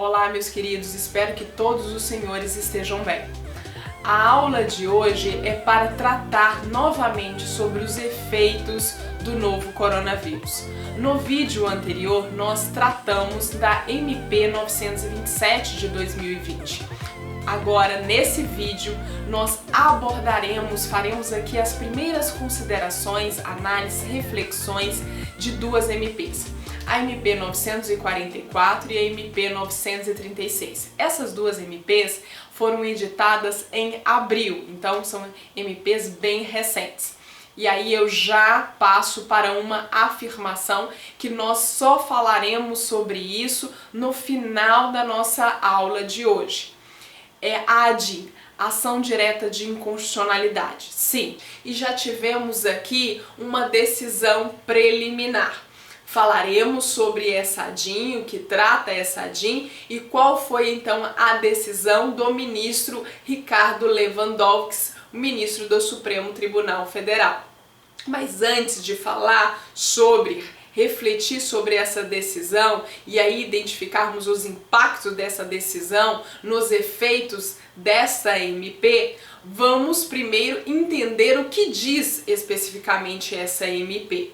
Olá, meus queridos, espero que todos os senhores estejam bem. A aula de hoje é para tratar novamente sobre os efeitos do novo coronavírus. No vídeo anterior, nós tratamos da MP 927 de 2020. Agora, nesse vídeo, nós faremos aqui as primeiras considerações, análises, reflexões de duas MPs. A MP 944 e a MP 936. Essas duas MPs foram editadas em abril, então são MPs bem recentes. E aí eu já passo para uma afirmação que nós só falaremos sobre isso no final da nossa aula de hoje. É a ADI, Ação Direta de Inconstitucionalidade. Sim, e já tivemos aqui uma decisão preliminar. Falaremos sobre essa ADIM, o que trata essa ADIM e qual foi então a decisão do ministro Ricardo Lewandowski, o ministro do Supremo Tribunal Federal. Mas antes de refletir sobre essa decisão e aí identificarmos os impactos dessa decisão nos efeitos dessa MP, vamos primeiro entender o que diz especificamente essa MP.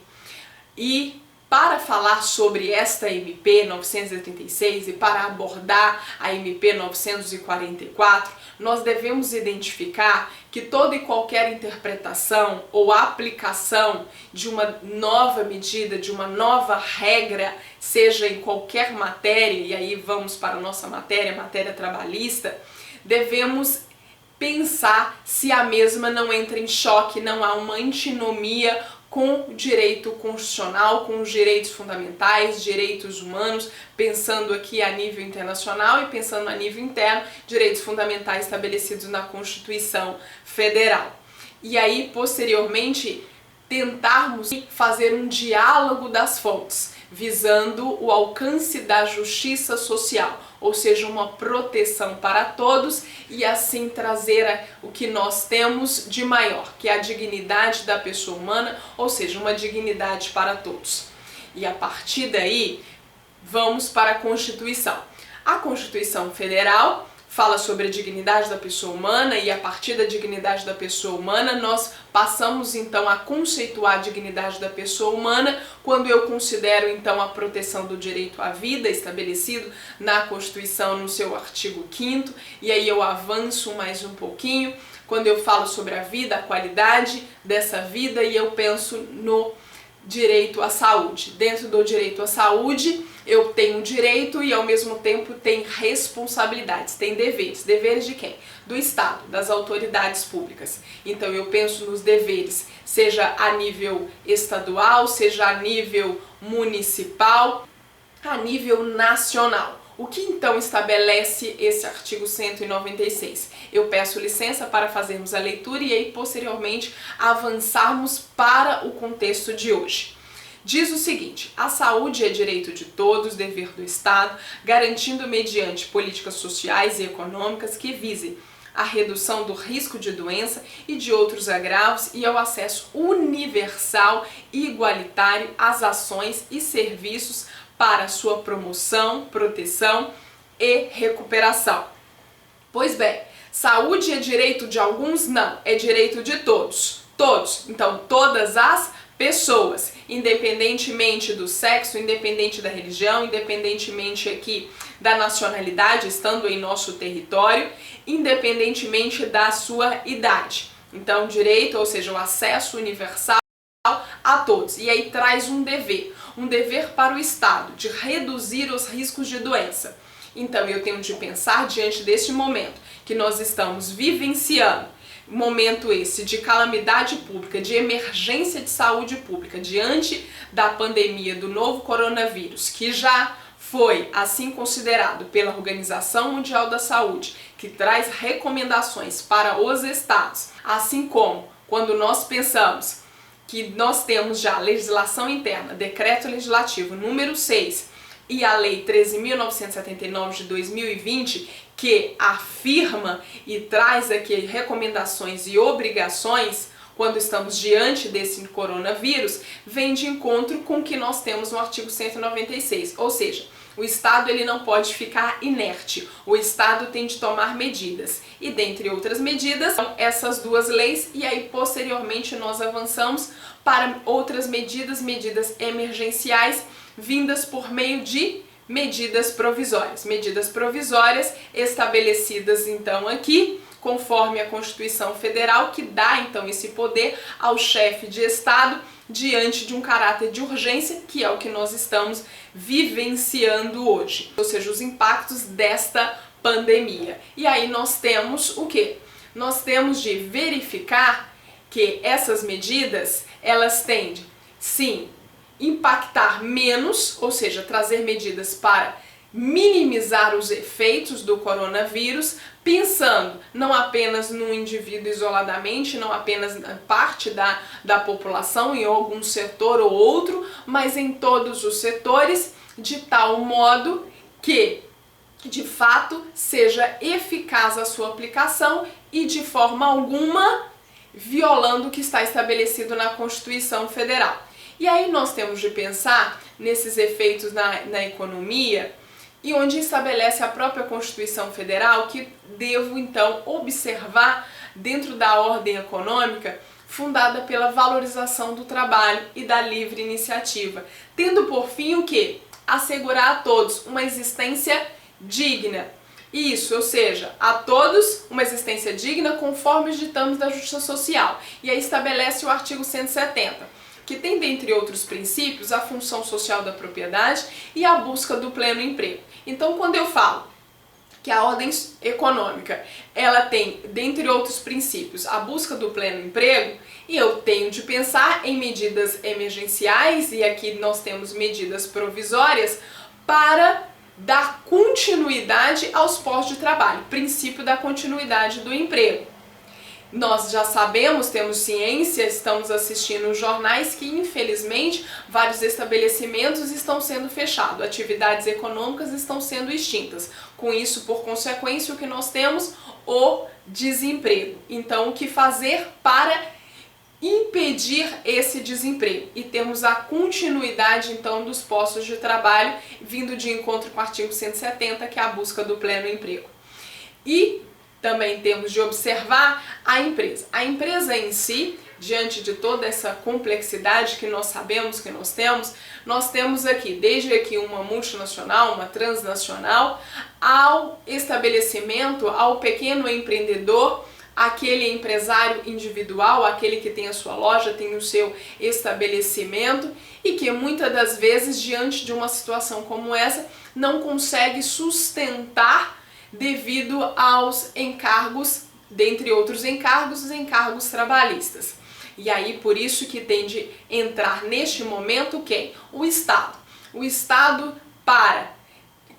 E para falar sobre esta MP 936 e para abordar a MP 944, nós devemos identificar que toda e qualquer interpretação ou aplicação de uma nova medida, de uma nova regra, seja em qualquer matéria, e aí vamos para a nossa matéria trabalhista, devemos pensar se a mesma não entra em choque, não há uma antinomia com o direito constitucional, com os direitos fundamentais, direitos humanos, pensando aqui a nível internacional e pensando a nível interno, direitos fundamentais estabelecidos na Constituição Federal. E aí, posteriormente, tentarmos fazer um diálogo das fontes, visando o alcance da justiça social, ou seja, uma proteção para todos e assim trazer o que nós temos de maior, que é a dignidade da pessoa humana, ou seja, uma dignidade para todos. E a partir daí, vamos para a Constituição. A Constituição Federal fala sobre a dignidade da pessoa humana e a partir da dignidade da pessoa humana nós passamos então a conceituar a dignidade da pessoa humana quando eu considero então a proteção do direito à vida estabelecido na Constituição no seu artigo 5º e aí eu avanço mais um pouquinho quando eu falo sobre a vida, a qualidade dessa vida e eu penso no direito à saúde. Dentro do direito à saúde, eu tenho direito e ao mesmo tempo tenho responsabilidades, tenho deveres. Deveres de quem? Do Estado, das autoridades públicas. Então eu penso nos deveres, seja a nível estadual, seja a nível municipal, a nível nacional. O que então estabelece esse artigo 196? Eu peço licença para fazermos a leitura e aí posteriormente avançarmos para o contexto de hoje. Diz o seguinte: a saúde é direito de todos, dever do Estado, garantindo mediante políticas sociais e econômicas que visem a redução do risco de doença e de outros agravos e ao acesso universal e igualitário às ações e serviços para sua promoção, proteção e recuperação. Pois bem, saúde é direito de alguns? Não, é direito de todos. Todos. Então, todas as pessoas, independentemente do sexo, independente da religião, independentemente aqui da nacionalidade, estando em nosso território, independentemente da sua idade. Então, direito, ou seja, o acesso universal a todos. E aí traz um dever para o Estado de reduzir os riscos de doença. Então eu tenho de pensar diante deste momento que nós estamos vivenciando, momento esse de calamidade pública, de emergência de saúde pública, diante da pandemia do novo coronavírus, que já foi assim considerado pela Organização Mundial da Saúde, que traz recomendações para os estados, assim como quando nós pensamos que nós temos já a legislação interna, decreto legislativo número 6 e a lei 13.979 de 2020, que afirma e traz aqui recomendações e obrigações quando estamos diante desse coronavírus, vem de encontro com o que nós temos no artigo 196, ou seja, O Estado ele não pode ficar inerte, o Estado tem de tomar medidas. E dentre outras medidas, essas duas leis, e aí posteriormente nós avançamos para outras medidas, medidas emergenciais, vindas por meio de medidas provisórias. Medidas provisórias estabelecidas então aqui, conforme a Constituição Federal, que dá então esse poder ao chefe de Estado diante de um caráter de urgência, que é o que nós estamos vivenciando hoje, ou seja, os impactos desta pandemia. E aí nós temos o quê? Nós temos de verificar que essas medidas, elas tendem, sim, impactar menos, ou seja, trazer medidas para minimizar os efeitos do coronavírus, pensando não apenas no indivíduo isoladamente, não apenas na parte da população, em algum setor ou outro, mas em todos os setores, de tal modo que, de fato, seja eficaz a sua aplicação e, de forma alguma, violando o que está estabelecido na Constituição Federal. E aí nós temos de pensar nesses efeitos na economia, e onde estabelece a própria Constituição Federal que devo então observar dentro da ordem econômica fundada pela valorização do trabalho e da livre iniciativa, tendo por fim o quê? Assegurar a todos uma existência digna. Isso, ou seja, a todos uma existência digna conforme os ditames da Justiça Social. E aí estabelece o artigo 170. Que tem, dentre outros princípios, a função social da propriedade e a busca do pleno emprego. Então, quando eu falo que a ordem econômica, ela tem, dentre outros princípios, a busca do pleno emprego, e eu tenho de pensar em medidas emergenciais, e aqui nós temos medidas provisórias, para dar continuidade aos postos de trabalho, princípio da continuidade do emprego. Nós já sabemos, temos ciência, estamos assistindo os jornais que, infelizmente, vários estabelecimentos estão sendo fechados, atividades econômicas estão sendo extintas. Com isso, por consequência, o que nós temos? O desemprego. Então, o que fazer para impedir esse desemprego? E temos a continuidade, então, dos postos de trabalho, vindo de encontro com o artigo 170, que é a busca do pleno emprego. E também temos de observar a empresa. A empresa em si, diante de toda essa complexidade que nós sabemos que nós temos aqui, desde aqui uma multinacional, uma transnacional, ao estabelecimento, ao pequeno empreendedor, aquele empresário individual, aquele que tem a sua loja, tem o seu estabelecimento e que muitas das vezes, diante de uma situação como essa, não consegue sustentar devido aos encargos, dentre outros encargos, os encargos trabalhistas. E aí, por isso que tem de entrar neste momento quem? O Estado. O Estado para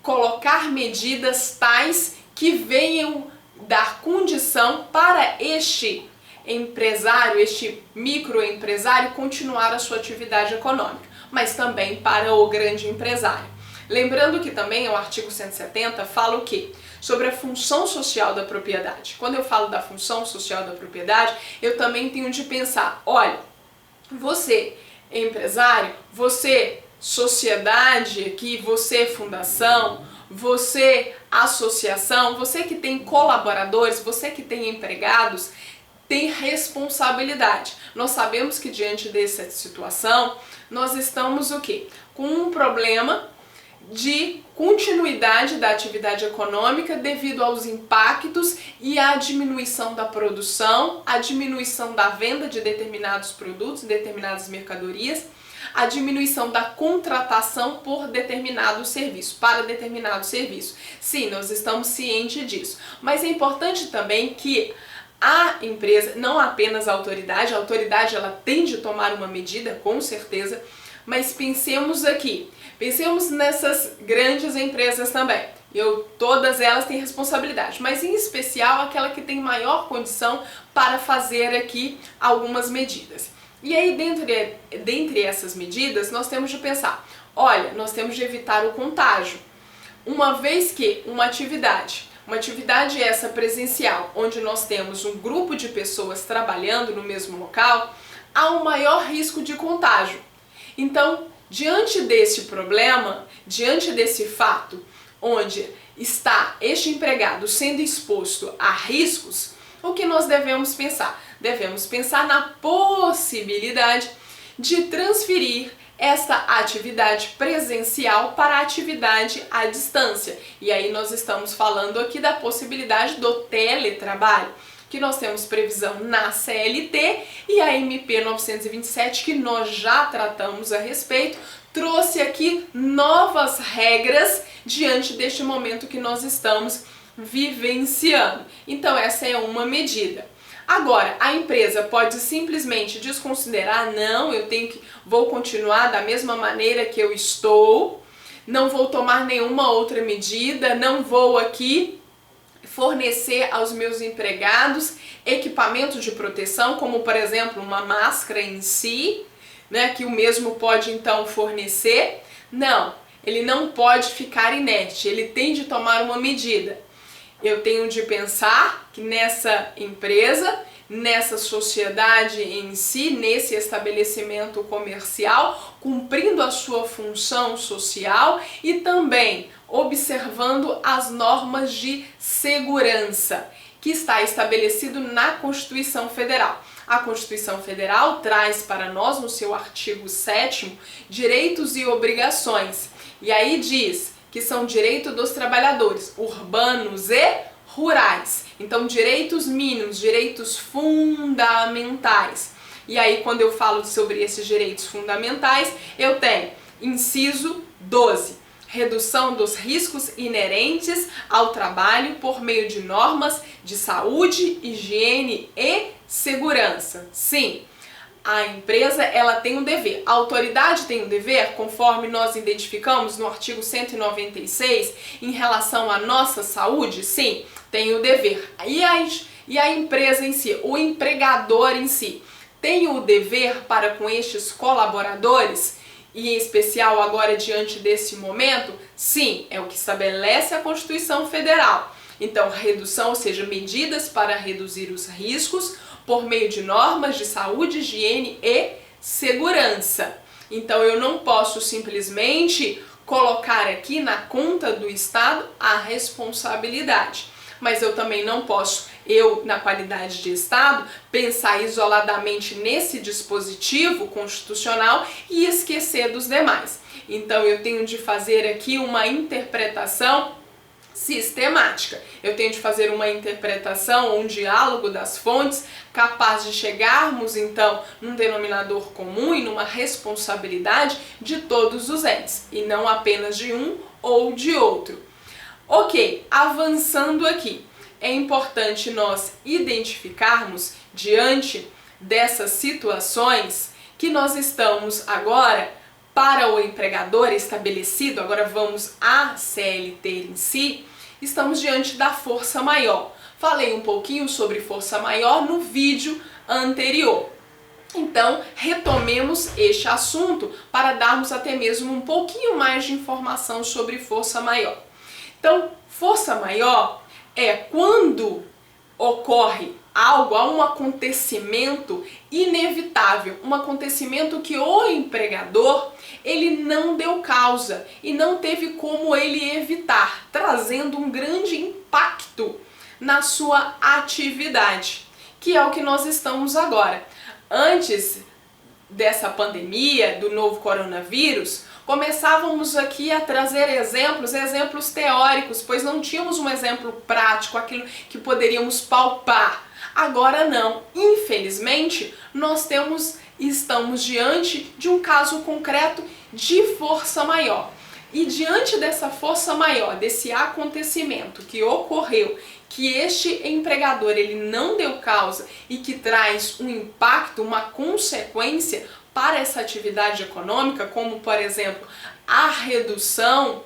colocar medidas tais que venham dar condição para este empresário, este microempresário continuar a sua atividade econômica, mas também para o grande empresário. Lembrando que também o artigo 170 fala o quê? Sobre a função social da propriedade. Quando eu falo da função social da propriedade, eu também tenho de pensar, olha, você empresário, você sociedade aqui, você fundação, você associação, você que tem colaboradores, você que tem empregados, tem responsabilidade. Nós sabemos que diante dessa situação, nós estamos o quê? Com um problema de continuidade da atividade econômica devido aos impactos e à diminuição da produção, à diminuição da venda de determinados produtos, determinadas mercadorias, a diminuição da contratação por determinado serviço, para determinado serviço. Sim, nós estamos cientes disso, mas é importante também que a empresa, não apenas a autoridade ela tem de tomar uma medida, com certeza, mas pensemos aqui, pensemos nessas grandes empresas também. Todas elas têm responsabilidade, mas em especial aquela que tem maior condição para fazer aqui algumas medidas. E aí, dentre essas medidas, nós temos de pensar, olha, nós temos de evitar o contágio. Uma vez que uma atividade essa presencial, onde nós temos um grupo de pessoas trabalhando no mesmo local, há um maior risco de contágio. Então, Diante desse problema, diante desse fato, onde está este empregado sendo exposto a riscos, o que nós devemos pensar? Devemos pensar na possibilidade de transferir esta atividade presencial para a atividade à distância. E aí nós estamos falando aqui da possibilidade do teletrabalho, que nós temos previsão na CLT, e a MP 927, que nós já tratamos a respeito, trouxe aqui novas regras diante deste momento que nós estamos vivenciando. Então essa é uma medida. Agora, a empresa pode simplesmente desconsiderar, não, vou continuar da mesma maneira que eu estou, não vou tomar nenhuma outra medida, não vou aqui fornecer aos meus empregados equipamento de proteção, como por exemplo uma máscara em si, né, que o mesmo pode então fornecer. Não, ele não pode ficar inerte, ele tem de tomar uma medida. Eu tenho de pensar que nessa empresa, nessa sociedade em si, nesse estabelecimento comercial, cumprindo a sua função social e também observando as normas de segurança que está estabelecido na Constituição Federal. A Constituição Federal traz para nós, no seu artigo 7º, direitos e obrigações. E aí diz que são direitos dos trabalhadores, urbanos e rurais. Então, direitos mínimos, direitos fundamentais. E aí, quando eu falo sobre esses direitos fundamentais, eu tenho inciso 12. Redução dos riscos inerentes ao trabalho por meio de normas de saúde, higiene e segurança. Sim, a empresa ela tem um dever, a autoridade tem um dever, conforme nós identificamos no artigo 196, em relação à nossa saúde, sim, tem o dever. E a empresa em si, o empregador em si, tem o dever para com estes colaboradores, e em especial agora diante desse momento? Sim, é o que estabelece a Constituição Federal. Então, redução, ou seja, medidas para reduzir os riscos por meio de normas de saúde, higiene e segurança. Então, eu não posso simplesmente colocar aqui na conta do Estado a responsabilidade. Mas eu também não posso, na qualidade de Estado, pensar isoladamente nesse dispositivo constitucional e esquecer dos demais. Então eu tenho de fazer aqui uma interpretação sistemática. Eu tenho de fazer uma interpretação, um diálogo das fontes, capaz de chegarmos então num denominador comum e numa responsabilidade de todos os entes, e não apenas de um ou de outro. Ok, avançando aqui, é importante nós identificarmos, diante dessas situações, que nós estamos agora, para o empregador estabelecido, agora vamos à CLT em si, estamos diante da força maior. Falei um pouquinho sobre força maior no vídeo anterior. Então, retomemos este assunto para darmos até mesmo um pouquinho mais de informação sobre força maior. Então, força maior é quando ocorre algo, há um acontecimento inevitável, um acontecimento que o empregador ele não deu causa e não teve como ele evitar, trazendo um grande impacto na sua atividade, que é o que nós estamos agora. Antes dessa pandemia, do novo coronavírus, começávamos aqui a trazer exemplos teóricos, pois não tínhamos um exemplo prático, aquilo que poderíamos palpar. Agora não, infelizmente, estamos diante de um caso concreto de força maior. E diante dessa força maior, desse acontecimento que ocorreu, que este empregador ele não deu causa e que traz um impacto, uma consequência para essa atividade econômica, como por exemplo a redução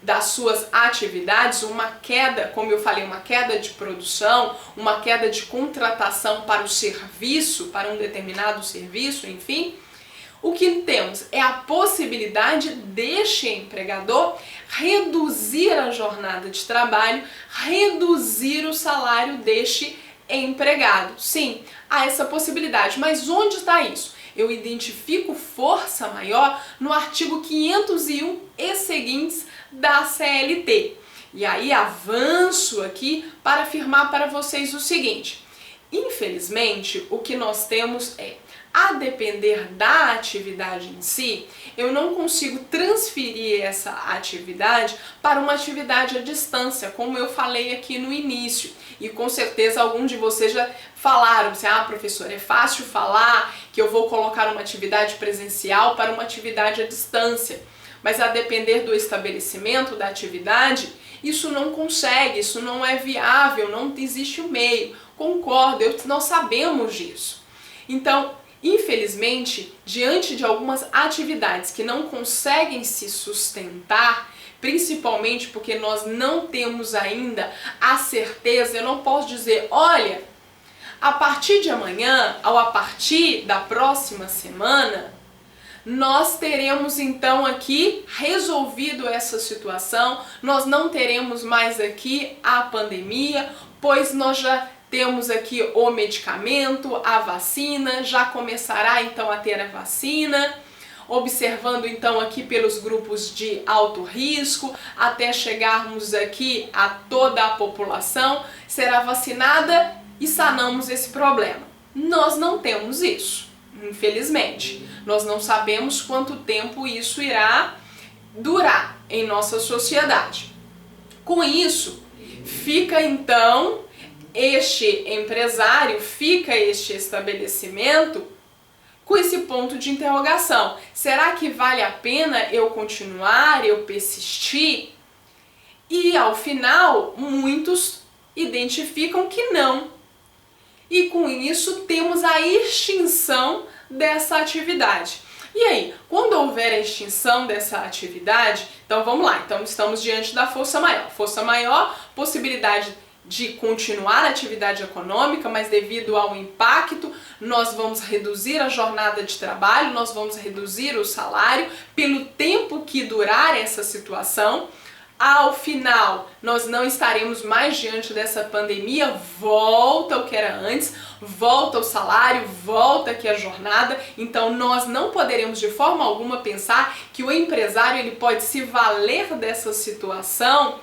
das suas atividades, uma queda, como eu falei, uma queda de produção, uma queda de contratação para o serviço, para um determinado serviço, enfim, o que temos é a possibilidade deste empregador reduzir a jornada de trabalho, reduzir o salário deste empregado. Sim, há essa possibilidade, mas onde está isso? eu identifico força maior no artigo 501 e seguintes da CLT. E aí avanço aqui para afirmar para vocês o seguinte: infelizmente, o que nós temos é, a depender da atividade em si, eu não consigo transferir essa atividade para uma atividade à distância, como eu falei aqui no início. E com certeza algum de vocês já falaram, assim, professor, é fácil falar que eu vou colocar uma atividade presencial para uma atividade à distância. Mas a depender do estabelecimento da atividade, isso não consegue, isso não é viável, não existe o meio. Concordo, nós sabemos disso. Então, infelizmente, diante de algumas atividades que não conseguem se sustentar, principalmente porque nós não temos ainda a certeza, eu não posso dizer, olha, a partir de amanhã ou a partir da próxima semana, nós teremos então aqui resolvido essa situação, nós não teremos mais aqui a pandemia, pois nós já temos aqui o medicamento, a vacina, já começará então a ter a vacina, observando então aqui pelos grupos de alto risco, até chegarmos aqui a toda a população será vacinada e sanamos esse problema. Nós não temos isso, infelizmente. Nós não sabemos quanto tempo isso irá durar em nossa sociedade. Com isso, fica então este empresário, fica este estabelecimento com esse ponto de interrogação. Será que vale a pena eu continuar, eu persistir? E ao final, muitos identificam que não. E com isso temos a extinção dessa atividade. E aí, quando houver a extinção dessa atividade, então vamos lá, então estamos diante da força maior. Força maior, possibilidade de continuar a atividade econômica, mas devido ao impacto, nós vamos reduzir a jornada de trabalho, nós vamos reduzir o salário pelo tempo que durar essa situação. Ao final, nós não estaremos mais diante dessa pandemia, volta o que era antes, volta o salário, volta aqui a jornada. Então nós não poderemos de forma alguma pensar que o empresário ele pode se valer dessa situação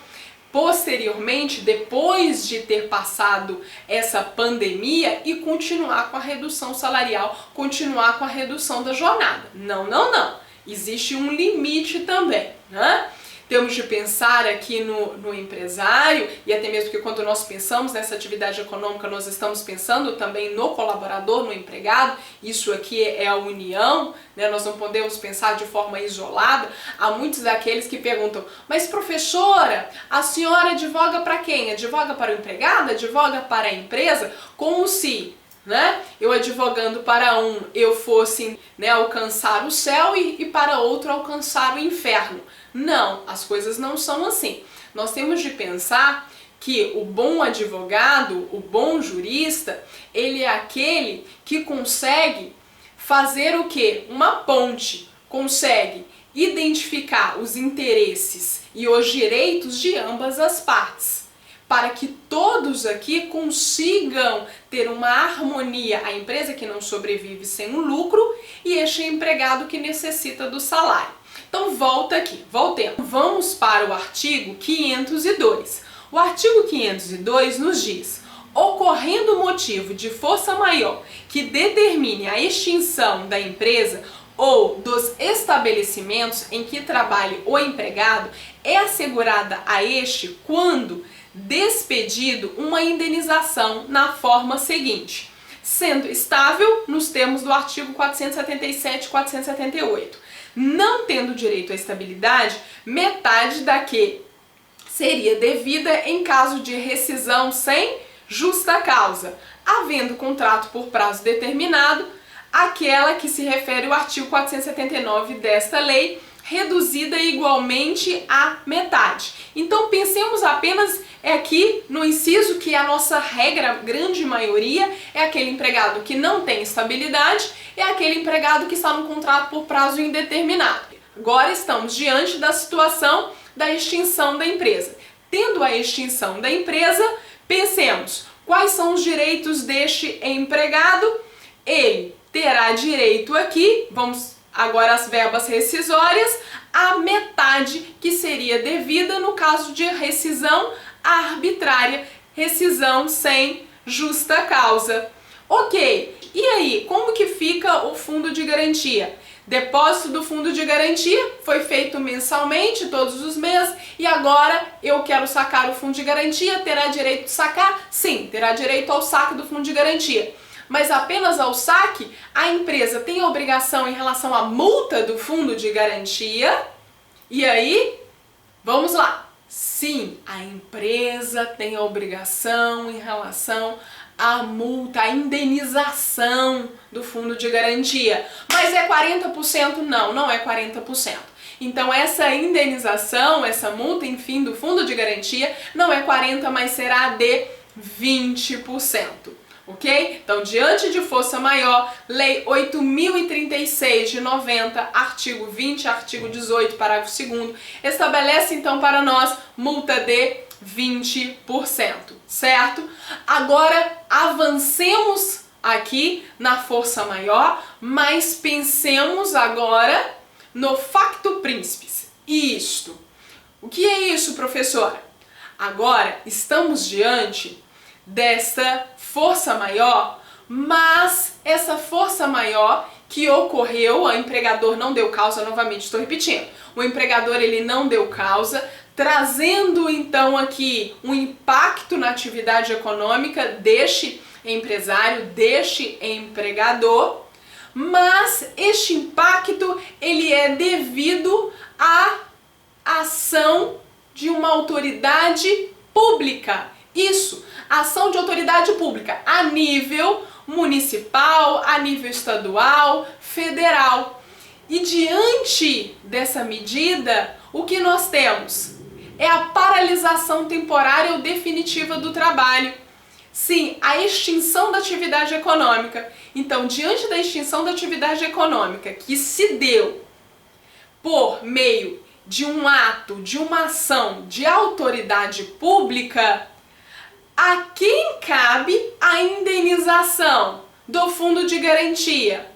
posteriormente, depois de ter passado essa pandemia, e continuar com a redução salarial, continuar com a redução da jornada. Não, não, não. Existe um limite também, né? Temos de pensar aqui no empresário, e até mesmo que quando nós pensamos nessa atividade econômica, nós estamos pensando também no colaborador, no empregado. Isso aqui é a união, né? Nós não podemos pensar de forma isolada. Há muitos daqueles que perguntam, mas professora, a senhora advoga para quem? Advoga para o empregado? Advoga para a empresa? Como se, né, eu advogando para um eu fosse, né, alcançar o céu e para outro alcançar o inferno. Não, as coisas não são assim. Nós temos de pensar que o bom advogado, o bom jurista, ele é aquele que consegue fazer o quê? Uma ponte, consegue identificar os interesses e os direitos de ambas as partes, para que todos aqui consigam ter uma harmonia, a empresa que não sobrevive sem o lucro e este empregado que necessita do salário. Então volta aqui, voltemos. Vamos para o artigo 502. O artigo 502 nos diz: ocorrendo motivo de força maior que determine a extinção da empresa ou dos estabelecimentos em que trabalhe o empregado, é assegurada a este, quando despedido, uma indenização na forma seguinte, sendo estável nos termos do artigo 477 e 478. Não tendo direito à estabilidade, metade da que seria devida em caso de rescisão sem justa causa, havendo contrato por prazo determinado, aquela que se refere ao artigo 479 desta lei, reduzida igualmente à metade. Então pensemos apenas aqui no inciso que a nossa regra, grande maioria, é aquele empregado que não tem estabilidade, é aquele empregado que está no contrato por prazo indeterminado. Agora estamos diante da situação da extinção da empresa. Tendo a extinção da empresa, pensemos quais são os direitos deste empregado. Ele terá direito aqui, vamos agora as verbas rescisórias, a metade que seria devida no caso de rescisão arbitrária, rescisão sem justa causa. Ok, e aí, como que fica o fundo de garantia? Depósito do fundo de garantia foi feito mensalmente, todos os meses, e agora eu quero sacar o fundo de garantia, terá direito de sacar? Sim, terá direito ao saque do fundo de garantia. Mas apenas ao saque, a empresa tem a obrigação em relação à multa do fundo de garantia? E aí, vamos lá. Sim, a empresa tem a obrigação em relação à multa, à indenização do fundo de garantia. Mas é 40%? Não, não é 40%. Então essa indenização, essa multa, enfim, do fundo de garantia não é 40%, mas será de 20%. Ok? Então, diante de força maior, Lei 8.036 de 90, artigo 20, artigo 18, parágrafo 2º, estabelece então para nós multa de 20%, certo? Agora, avancemos aqui na força maior, mas pensemos agora no facto príncipes. Isto. O que é isso, professora? Agora, estamos diante desta força maior, mas essa força maior que ocorreu, o empregador não deu causa, novamente estou repetindo, o empregador ele não deu causa, trazendo então aqui um impacto na atividade econômica deste empresário, deste empregador, mas este impacto ele é devido à ação de uma autoridade pública. Isso, ação de autoridade pública a nível municipal, a nível estadual, federal. E diante dessa medida, o que nós temos? É a paralisação temporária ou definitiva do trabalho. Sim, a extinção da atividade econômica. Então, diante da extinção da atividade econômica que se deu por meio de um ato, de uma ação de autoridade pública, a quem cabe a indenização do fundo de garantia?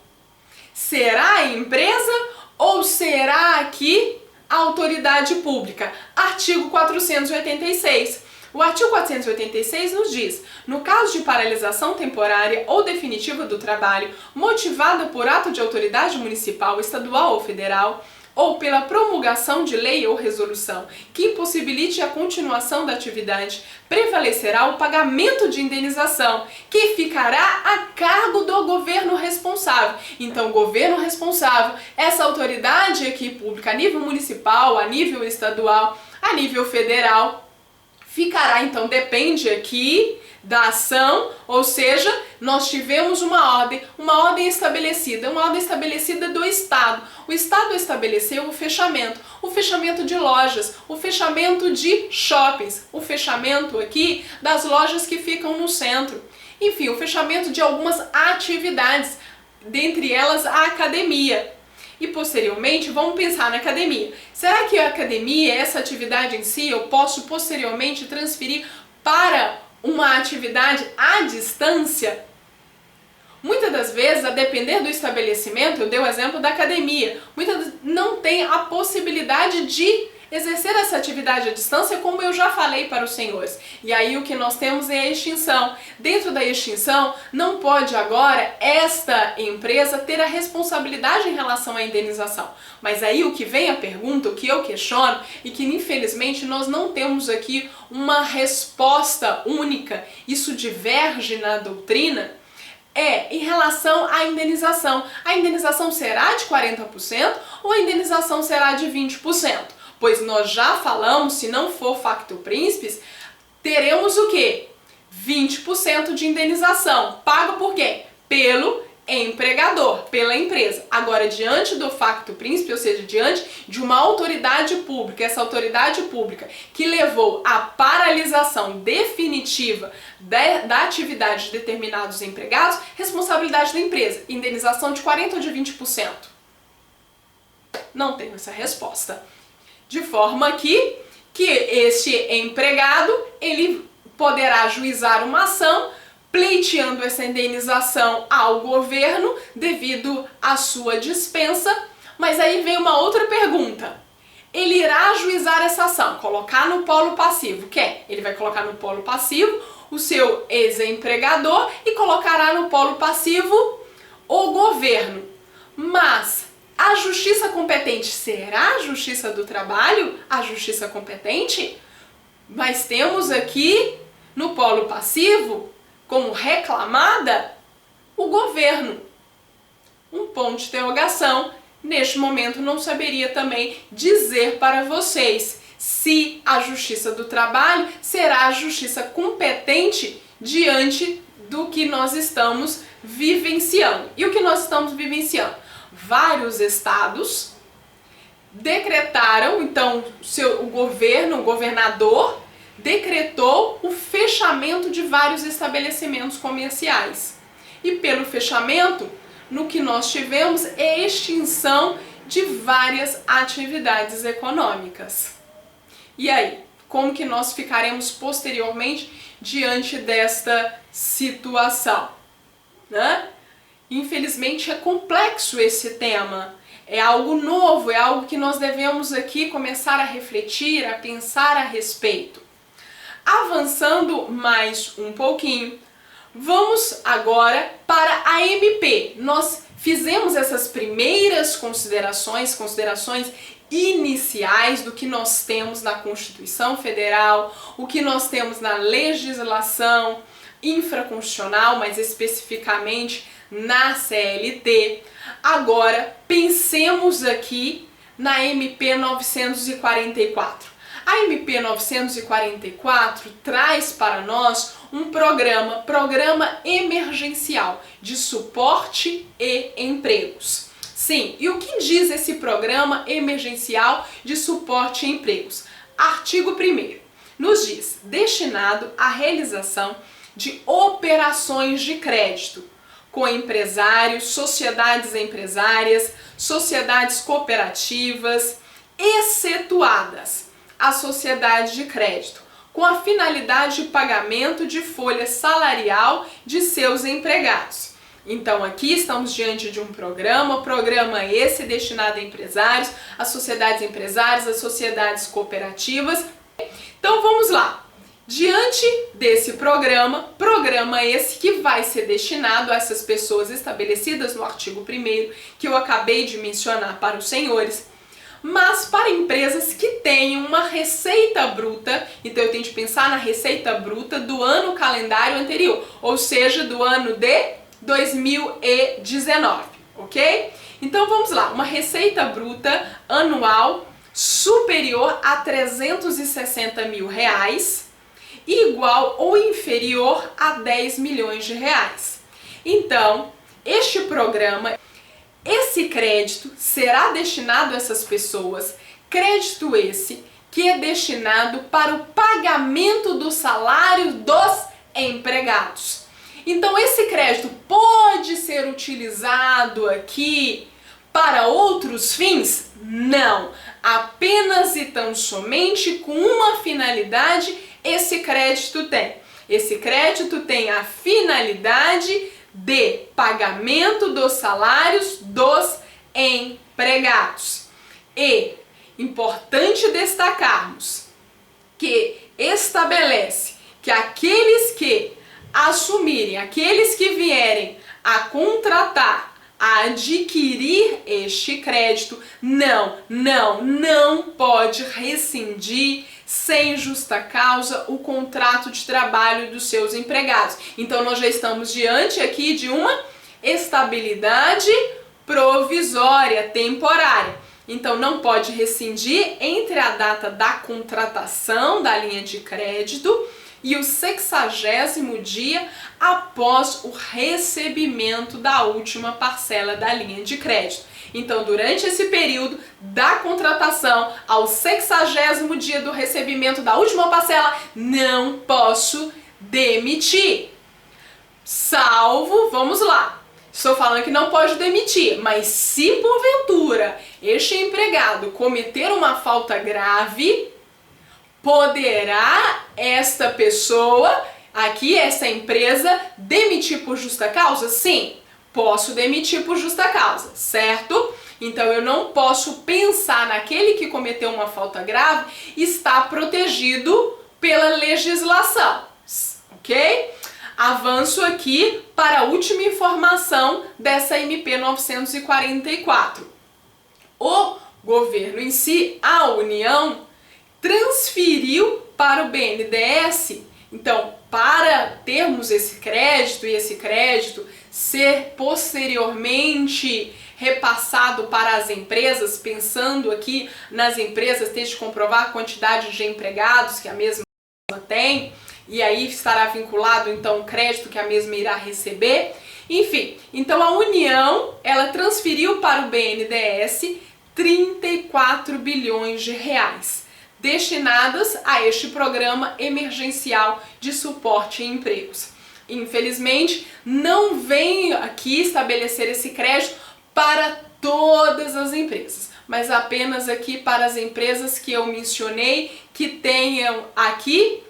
Será a empresa ou será aqui a autoridade pública? Artigo 486. O artigo 486 nos diz: no caso de paralisação temporária ou definitiva do trabalho, motivada por ato de autoridade municipal, estadual ou federal, ou pela promulgação de lei ou resolução que impossibilite a continuação da atividade, prevalecerá o pagamento de indenização, que ficará a cargo do governo responsável. Então, o governo responsável, essa autoridade aqui pública, a nível municipal, a nível estadual, a nível federal, ficará, então, depende aqui da ação, ou seja, nós tivemos uma ordem estabelecida do Estado. O Estado estabeleceu o fechamento de lojas, o fechamento de shoppings, o fechamento aqui das lojas que ficam no centro. Enfim, o fechamento de algumas atividades, dentre elas a academia. E posteriormente, vamos pensar na academia. Será que a academia, essa atividade em si, eu posso posteriormente transferir para uma atividade à distância? Muitas das vezes, a depender do estabelecimento, eu dei o exemplo da academia, muitas não tem a possibilidade de exercer essa atividade à distância, como eu já falei para os senhores. E aí o que nós temos é a extinção. Dentro da extinção, não pode agora esta empresa ter a responsabilidade em relação à indenização. Mas aí o que vem a pergunta, o que eu questiono, e que infelizmente nós não temos aqui uma resposta única, isso diverge na doutrina, é em relação à indenização. A indenização será de 40% ou a indenização será de 20%? Pois nós já falamos, se não for facto príncipes, teremos o quê? 20% de indenização. Pago por quem? Pelo empregador, pela empresa. Agora, diante do facto príncipe, ou seja, diante de uma autoridade pública, essa autoridade pública que levou à paralisação definitiva da atividade de determinados empregados, responsabilidade da empresa, indenização de 40% ou de 20%? Não tenho essa resposta. De forma que este empregado, ele poderá ajuizar uma ação pleiteando essa indenização ao governo devido à sua dispensa. Mas aí vem uma outra pergunta. Ele irá ajuizar essa ação, colocar no polo passivo. Quer? Ele vai colocar no polo passivo o seu ex-empregador e colocará no polo passivo o governo. Mas a justiça competente será a Justiça do Trabalho? A justiça competente? Mas temos aqui no polo passivo, como reclamada, o governo. Um ponto de interrogação. Neste momento não saberia também dizer para vocês se a Justiça do Trabalho será a justiça competente diante do que nós estamos vivenciando. E o que nós estamos vivenciando? Vários estados decretaram, então o governo, o governador, decretou o fechamento de vários estabelecimentos comerciais. E pelo fechamento, no que nós tivemos é a extinção de várias atividades econômicas. E aí, como que nós ficaremos posteriormente diante desta situação, né? Infelizmente é complexo esse tema, é algo novo, é algo que nós devemos aqui começar a refletir, a pensar a respeito. Avançando mais um pouquinho, vamos agora para a MP. Nós fizemos essas primeiras considerações iniciais do que nós temos na Constituição Federal, o que nós temos na legislação infraconstitucional, mais especificamente na CLT. Agora, pensemos aqui na MP 944. A MP 944 traz para nós um programa emergencial de suporte e empregos. Sim, e o que diz esse programa emergencial de suporte e empregos? Artigo 1º nos diz, destinado à realização de operações de crédito com empresários, sociedades empresárias, sociedades cooperativas, excetuadas a sociedade de crédito, com a finalidade de pagamento de folha salarial de seus empregados. Então aqui estamos diante de um programa esse destinado a empresários, a sociedades empresárias, as sociedades cooperativas. Então vamos lá. Diante desse programa esse que vai ser destinado a essas pessoas estabelecidas no artigo 1º, que eu acabei de mencionar para os senhores, mas para empresas que tenham uma receita bruta, então eu tenho de pensar na receita bruta do ano calendário anterior, ou seja, do ano de 2019, ok? Então vamos lá, uma receita bruta anual superior a R$360 mil, igual ou inferior a 10 milhões de reais. Então, este programa, esse crédito será destinado a essas pessoas, crédito esse que é destinado para o pagamento do salário dos empregados. Então esse crédito pode ser utilizado aqui para outros fins? Não, apenas e tão somente com uma finalidade esse crédito tem. Esse crédito tem a finalidade de pagamento dos salários dos empregados. E importante destacarmos que estabelece que aqueles que assumirem, aqueles que vierem a contratar, a adquirir este crédito, não pode rescindir sem justa causa o contrato de trabalho dos seus empregados. Então nós já estamos diante aqui de uma estabilidade provisória, temporária. Então não pode rescindir entre a data da contratação da linha de crédito e o 60º dia após o recebimento da última parcela da linha de crédito. Então, durante esse período da contratação ao 60º dia do recebimento da última parcela, não posso demitir. Salvo, vamos lá, estou falando que não pode demitir, mas se porventura este empregado cometer uma falta grave, poderá esta pessoa aqui essa empresa demitir por justa causa? Sim, posso demitir por justa causa, certo? Então eu não posso pensar naquele que cometeu uma falta grave está protegido pela legislação, ok? Avanço aqui para a última informação dessa MP 944. O governo em si, a União, transferiu para o BNDES, então, para termos esse crédito e esse crédito ser posteriormente repassado para as empresas, pensando aqui nas empresas, ter de comprovar a quantidade de empregados que a mesma tem, e aí estará vinculado então o crédito que a mesma irá receber. Enfim, então a União, ela transferiu para o BNDES 34 bilhões de reais, destinadas a este programa emergencial de suporte a empregos. Infelizmente, não vem aqui estabelecer esse crédito para todas as empresas, mas apenas aqui para as empresas que eu mencionei, que tenham aqui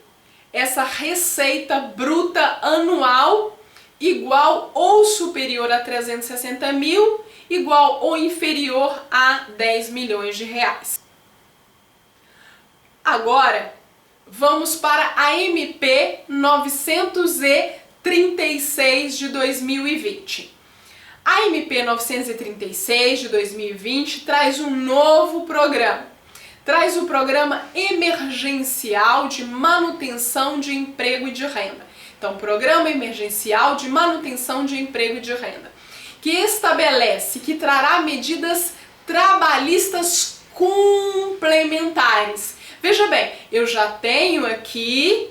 essa receita bruta anual igual ou superior a 360 mil, igual ou inferior a 10 milhões de reais. Agora, vamos para a MP 936 de 2020. A MP 936 de 2020 traz um novo programa. Traz o programa emergencial de manutenção de emprego e de renda. Então, programa emergencial de manutenção de emprego e de renda, que estabelece que trará medidas trabalhistas complementares. Veja bem, eu já tenho aqui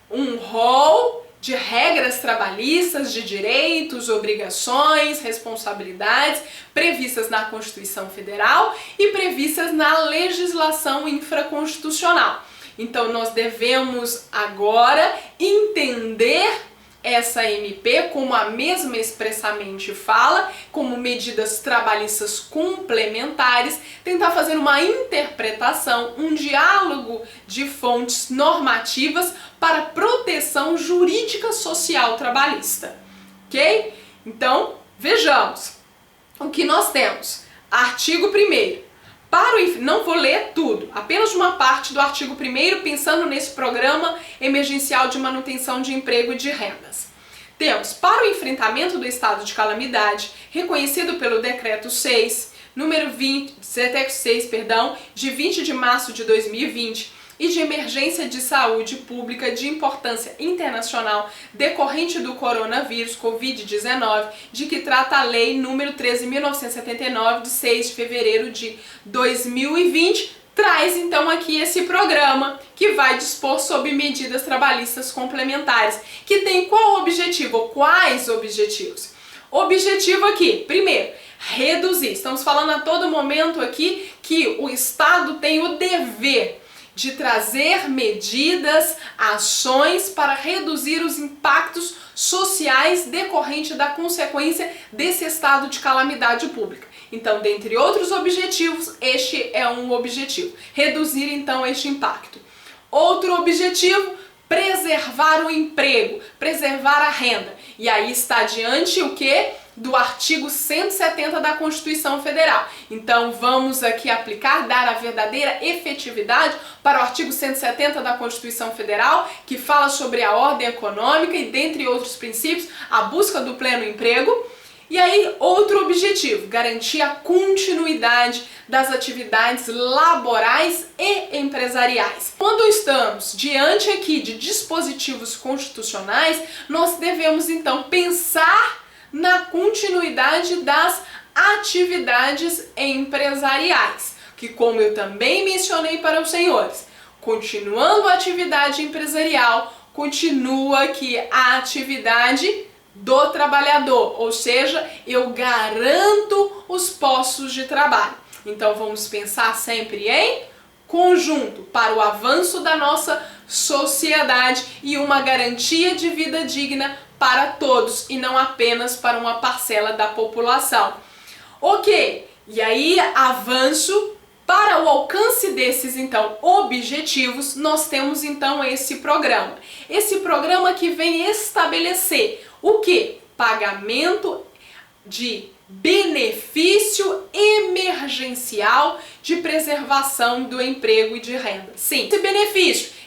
um rol de regras trabalhistas, de direitos, obrigações, responsabilidades previstas na Constituição Federal e previstas na legislação infraconstitucional. Então nós devemos agora entender essa MP, como a mesma expressamente fala, como medidas trabalhistas complementares, tentar fazer uma interpretação, um diálogo de fontes normativas para proteção jurídica social trabalhista, ok? Então, vejamos o que nós temos. Artigo 1º. Não vou ler tudo, apenas uma parte do artigo 1º, pensando nesse programa emergencial de manutenção de emprego e de rendas. Temos, para o enfrentamento do estado de calamidade, reconhecido pelo Decreto 6, número 20, Decreto 6, de 20 de março de 2020, e de emergência de saúde pública de importância internacional decorrente do coronavírus Covid-19, de que trata a Lei número 13.979, de 6 de fevereiro de 2020, traz então aqui esse programa que vai dispor sobre medidas trabalhistas complementares, que tem qual objetivo, ou quais objetivos? Objetivo aqui, primeiro, reduzir. Estamos falando a todo momento aqui que o Estado tem o dever de trazer medidas, ações para reduzir os impactos sociais decorrentes da consequência desse estado de calamidade pública. Então, dentre outros objetivos, este é um objetivo, reduzir então este impacto. Outro objetivo, preservar o emprego, preservar a renda. E aí está diante o que? Do artigo 170 da Constituição Federal. Então vamos aqui aplicar, dar a verdadeira efetividade para o artigo 170 da Constituição Federal, que fala sobre a ordem econômica e, dentre outros princípios, a busca do pleno emprego. E aí, outro objetivo, garantir a continuidade das atividades laborais e empresariais. Quando estamos diante aqui de dispositivos constitucionais, nós devemos então pensar na continuidade das atividades empresariais, que, como eu também mencionei para os senhores, continuando a atividade empresarial, continua aqui a atividade do trabalhador, ou seja, eu garanto os postos de trabalho. Então vamos pensar sempre em conjunto para o avanço da nossa sociedade e uma garantia de vida digna para todos e não apenas para uma parcela da população. Ok, e aí avanço Para o alcance desses, então, objetivos, nós temos, então, esse programa. Esse programa que vem estabelecer o quê? Pagamento de benefício emergencial de preservação do emprego e de renda. Sim,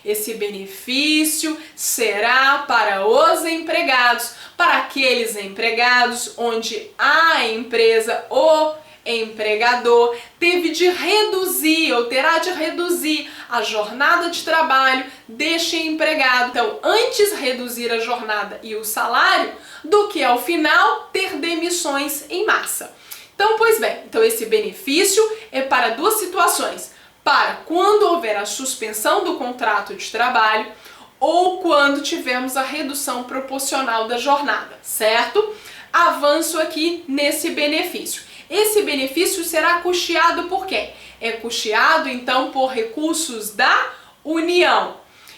esse benefício será para os empregados, para aqueles empregados onde a empresa ou empregador teve de reduzir ou terá de reduzir a jornada de trabalho deste empregado. Então, antes reduzir a jornada e o salário do que ao final ter demissões em massa. Então, pois bem, então esse benefício é para duas situações: para quando houver a suspensão do contrato de trabalho ou quando tivermos a redução proporcional da jornada, certo? Avanço aqui nesse benefício. Esse benefício será custeado por quem? É custeado, então, por recursos da União.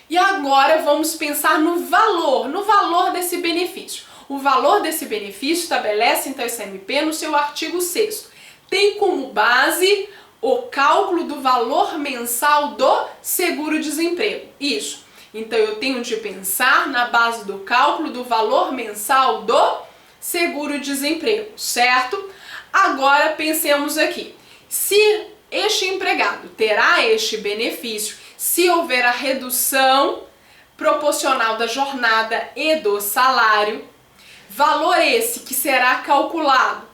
E agora vamos pensar no valor desse benefício. O valor desse benefício estabelece, então, esse MP no seu artigo 6º. Tem como base o cálculo do valor mensal do seguro-desemprego. Isso. Então, eu tenho de pensar na base do cálculo do valor mensal do seguro-desemprego, certo? Agora pensemos aqui, se este empregado terá este benefício, se houver a redução proporcional da jornada e do salário, valor esse que será calculado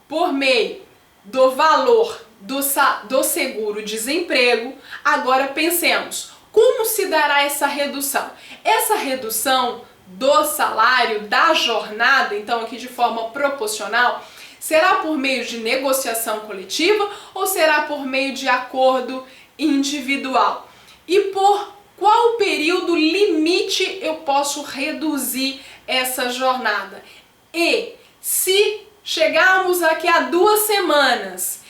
por meio do valor do seguro-desemprego. Agora pensemos, como se dará essa redução? Essa redução do salário, da jornada, então aqui de forma proporcional, será por meio de negociação coletiva ou será por meio de acordo individual? E por qual período limite eu posso reduzir essa jornada? E se chegarmos aqui a 2 semanas,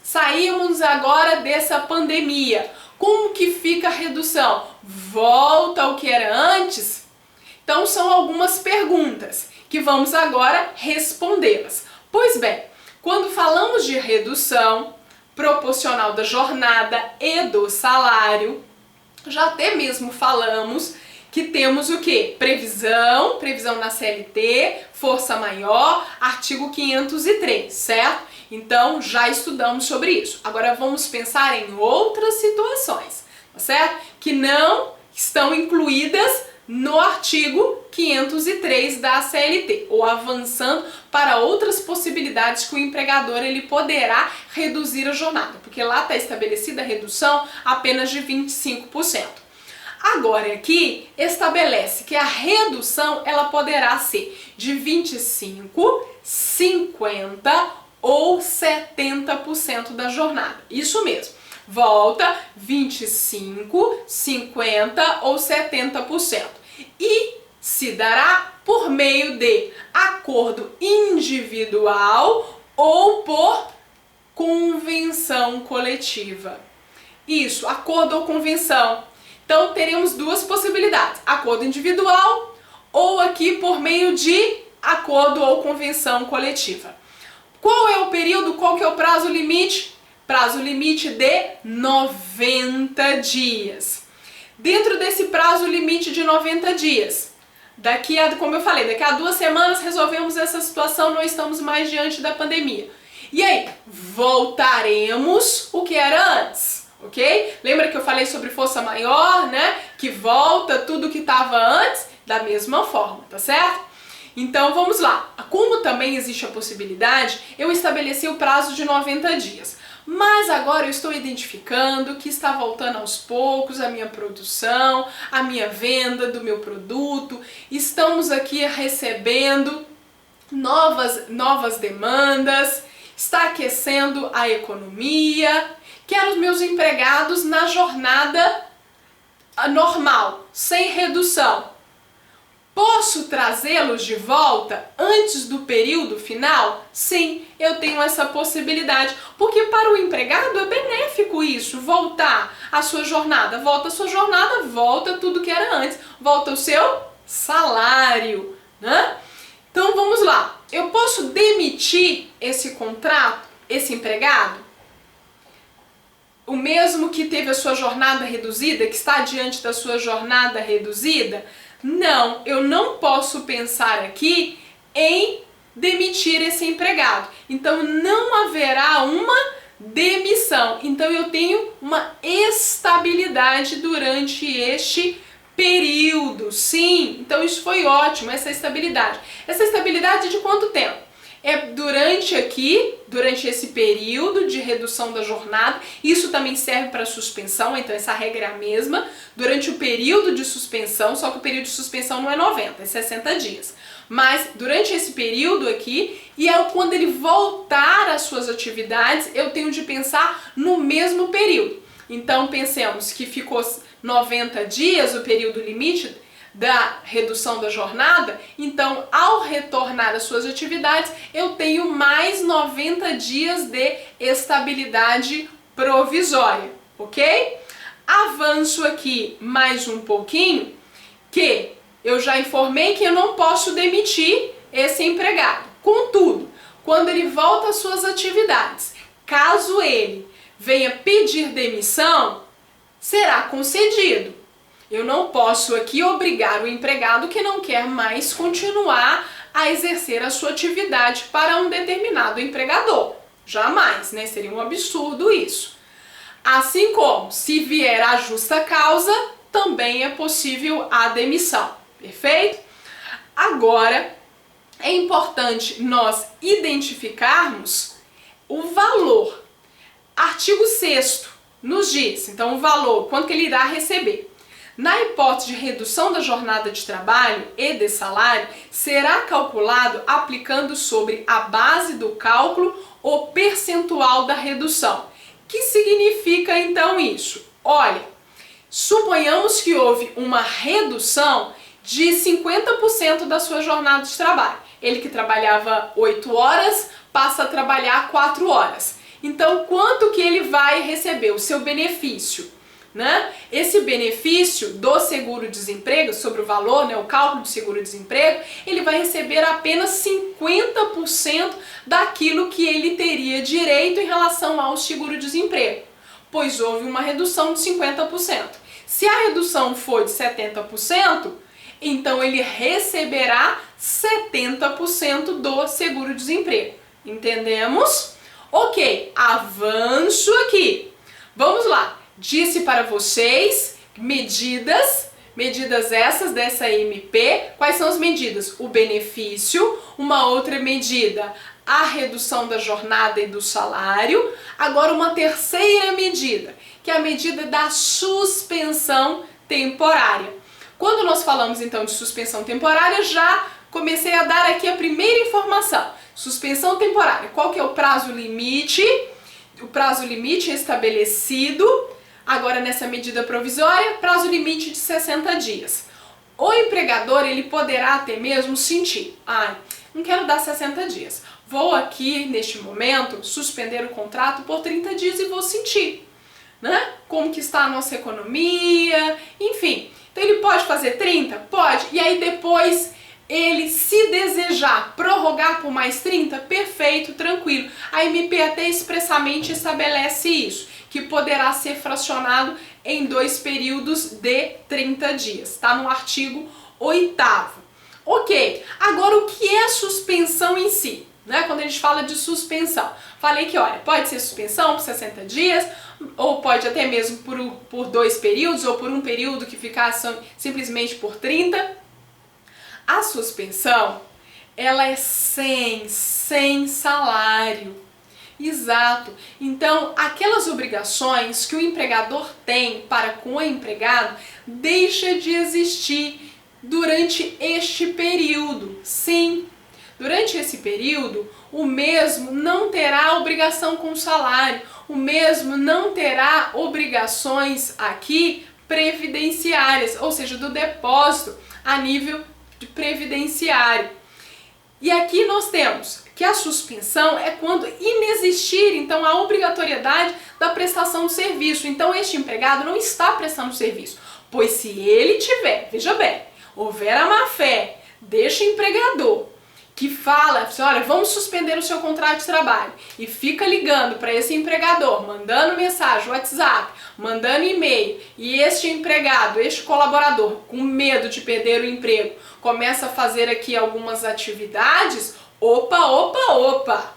sairmos agora dessa pandemia, como que fica a redução? Volta ao que era antes? Então são algumas perguntas que vamos agora respondê-las. Pois bem, quando falamos de redução proporcional da jornada e do salário, já até mesmo falamos que temos o quê? Previsão na CLT, força maior, artigo 503, certo? Então já estudamos sobre isso. Agora vamos pensar em outras situações, tá certo? Que não estão incluídas no artigo 503 da CLT, ou avançando para outras possibilidades que o empregador ele poderá reduzir a jornada, porque lá está estabelecida a redução apenas de 25%. Agora aqui estabelece que a redução ela poderá ser de 25%, 50% ou 70% da jornada. Isso mesmo. Volta 25%, 50% ou 70%. E se dará por meio de acordo individual ou por convenção coletiva. Isso, acordo ou convenção. Então teremos duas possibilidades: acordo individual ou aqui por meio de acordo ou convenção coletiva. Qual é o período, qual que é o prazo limite? Prazo limite de 90 dias. Dentro desse prazo limite de 90 dias, como eu falei, daqui a 2 semanas resolvemos essa situação, não estamos mais diante da pandemia. E aí, voltaremos o que era antes, ok? Lembra que eu falei sobre força maior, né? Que volta tudo que estava antes da mesma forma, tá certo? Então vamos lá. Como também existe a possibilidade, eu estabeleci o prazo de 90 dias. Mas agora eu estou identificando que está voltando aos poucos a minha produção, a minha venda do meu produto. Estamos aqui recebendo novas demandas, está aquecendo a economia. Quero os meus empregados na jornada normal, sem redução. Posso trazê-los de volta antes do período final? Sim, eu tenho essa possibilidade, porque para o empregado é benéfico isso, voltar a sua jornada. Volta a sua jornada, volta tudo que era antes, volta o seu salário, né? Então vamos lá, eu posso demitir esse contrato, esse empregado? O mesmo que teve a sua jornada reduzida, que está diante da sua jornada reduzida? Não, eu não posso pensar aqui em demitir esse empregado. Então não haverá uma demissão. Então eu tenho uma estabilidade durante este período. Sim, então isso foi ótimo, essa estabilidade. Essa estabilidade de quanto tempo? É durante esse período de redução da jornada. Isso também serve para suspensão, então essa regra é a mesma. Durante o período de suspensão, só que o período de suspensão não é 90, é 60 dias. Mas durante esse período aqui, e é quando ele voltar às suas atividades, eu tenho de pensar no mesmo período. Então pensemos que ficou 90 dias o período limite da redução da jornada, então ao retornar às suas atividades eu tenho mais 90 dias de estabilidade provisória, ok? Avanço aqui mais um pouquinho, que eu já informei que eu não posso demitir esse empregado. Contudo, quando ele volta às suas atividades, caso ele venha pedir demissão, será concedido. Eu não posso aqui obrigar o empregado que não quer mais continuar a exercer a sua atividade para um determinado empregador. Jamais, né? Seria um absurdo isso. Assim como, se vier a justa causa, também é possível a demissão. Perfeito? Agora, é importante nós identificarmos o valor. Artigo 6º nos diz, então, o valor, quanto que ele irá receber. Na hipótese de redução da jornada de trabalho e de salário, será calculado aplicando sobre a base do cálculo o percentual da redução. Que significa então isso? Olha, suponhamos que houve uma redução de 50% da sua jornada de trabalho. Ele que trabalhava 8 horas passa a trabalhar 4 horas. Então, quanto que ele vai receber? O seu benefício, né? Esse benefício do seguro-desemprego, sobre o valor, né, o cálculo do seguro-desemprego, ele vai receber apenas 50% daquilo que ele teria direito em relação ao seguro-desemprego, pois houve uma redução de 50%. Se a redução for de 70%, então ele receberá 70% do seguro-desemprego. Entendemos? Ok, avanço aqui. Vamos lá. Disse para vocês medidas essas dessa MP. Quais são as medidas? O benefício, uma outra medida, a redução da jornada e do salário. Agora uma terceira medida, que é a medida da suspensão temporária. Quando nós falamos então de suspensão temporária, já comecei a dar aqui a primeira informação. Suspensão temporária, qual que é o prazo limite? O prazo limite estabelecido agora nessa medida provisória, prazo limite de 60 dias. O empregador, ele poderá até mesmo sentir, não quero dar 60 dias, vou aqui neste momento suspender o contrato por 30 dias e vou sentir, né? Como que está a nossa economia, enfim. Então ele pode fazer 30? Pode, e aí depois ele, se desejar prorrogar por mais 30, perfeito, tranquilo. A MP até expressamente estabelece isso, que poderá ser fracionado em 2 períodos de 30 dias. Está no artigo 8º. Ok, agora o que é a suspensão em si? Né? Quando a gente fala de suspensão, falei que, olha, pode ser suspensão por 60 dias, ou pode até mesmo por 2 períodos, ou por um período que ficasse simplesmente por 30. A suspensão, ela é sem salário. Exato. Então, aquelas obrigações que o empregador tem para com o empregado deixa de existir durante este período. Sim, durante esse período, o mesmo não terá obrigação com o salário, o mesmo não terá obrigações aqui previdenciárias, ou seja, do depósito a nível de previdenciário. E aqui nós temos que a suspensão é quando inexistir, então, a obrigatoriedade da prestação de serviço. Então, este empregado não está prestando serviço, pois se ele tiver, veja bem, houver a má-fé deste empregador, que fala assim, olha, vamos suspender o seu contrato de trabalho, e fica ligando para esse empregador, mandando mensagem, WhatsApp, mandando e-mail, e este empregado, este colaborador, com medo de perder o emprego, começa a fazer aqui algumas atividades, opa,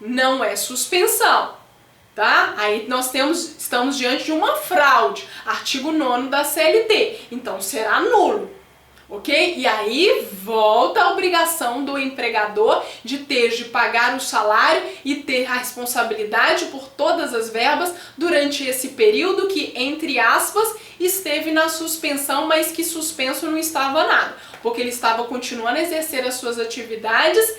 não é suspensão, tá? Aí nós estamos diante de uma fraude, artigo 9º da CLT, então será nulo. Ok? E aí volta a obrigação do empregador de pagar o salário e ter a responsabilidade por todas as verbas durante esse período que, entre aspas, esteve na suspensão, mas que suspenso não estava nada, porque ele estava continuando a exercer as suas atividades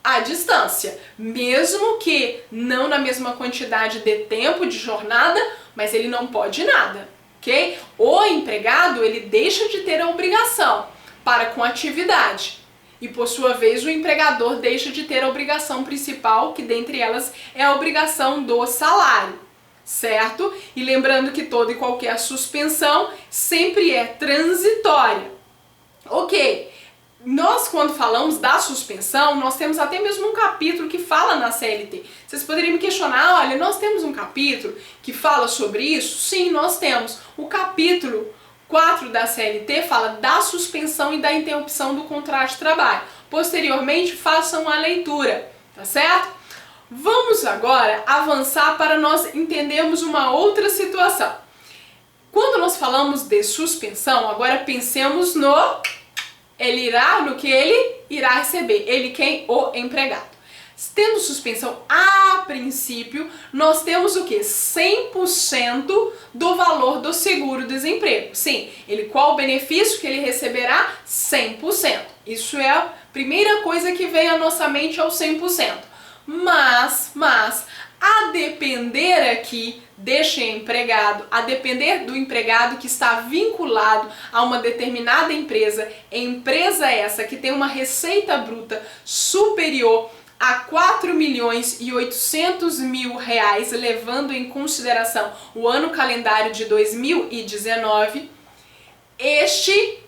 à distância, mesmo que não na mesma quantidade de tempo de jornada, mas ele não pode nada. Okay? O empregado, ele deixa de ter a obrigação para com a atividade e, por sua vez, o empregador deixa de ter a obrigação principal, que dentre elas é a obrigação do salário, certo? E lembrando que toda e qualquer suspensão sempre é transitória. Ok, nós quando falamos da suspensão, nós temos até mesmo um capítulo que fala na CLT. Vocês poderiam me questionar, olha, nós temos um capítulo que fala sobre isso? Sim, nós temos. O capítulo 4 da CLT fala da suspensão e da interrupção do contrato de trabalho. Posteriormente, façam a leitura, tá certo? Vamos agora avançar para nós entendermos uma outra situação. Quando nós falamos de suspensão, agora pensemos no que ele irá receber. Ele quem? O empregado. Tendo suspensão a princípio, nós temos o que? 100% do valor do seguro-desemprego. Sim, qual o benefício que ele receberá? 100%. Isso é a primeira coisa que vem à nossa mente, ao 100%. Mas, a depender aqui deste empregado, a depender do empregado que está vinculado a uma determinada empresa essa que tem uma receita bruta superior a R$4.800.000, levando em consideração o ano calendário de 2019, este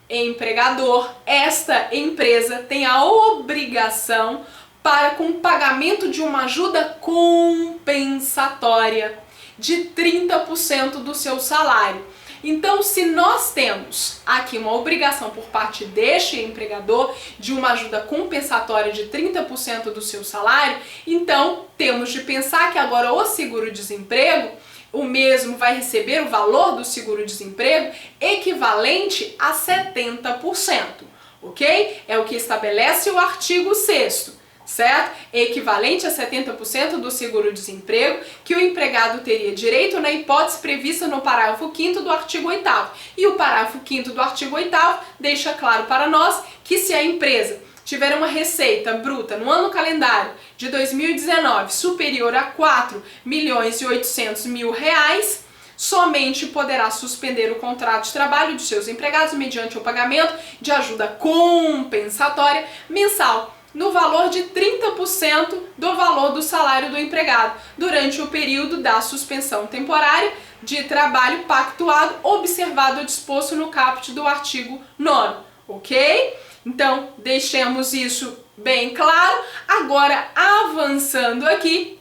empregador, esta empresa tem a obrigação para com o pagamento de uma ajuda compensatória de 30% do seu salário. Então, se nós temos aqui uma obrigação por parte deste empregador de uma ajuda compensatória de 30% do seu salário, então temos de pensar que agora o seguro-desemprego, o mesmo vai receber o valor do seguro-desemprego equivalente a 70%, ok? É o que estabelece o artigo 6º. Certo? Equivalente a 70% do seguro-desemprego que o empregado teria direito na hipótese prevista no parágrafo 5º do artigo 8º. E o parágrafo 5º do artigo 8º deixa claro para nós que se a empresa tiver uma receita bruta no ano calendário de 2019 superior a R$4.800.000, somente poderá suspender o contrato de trabalho de seus empregados mediante o pagamento de ajuda compensatória mensal no valor de 30% do valor do salário do empregado, durante o período da suspensão temporária de trabalho pactuado, observado ou disposto no caput do artigo 9º, ok? Então, deixemos isso bem claro. Agora, avançando aqui,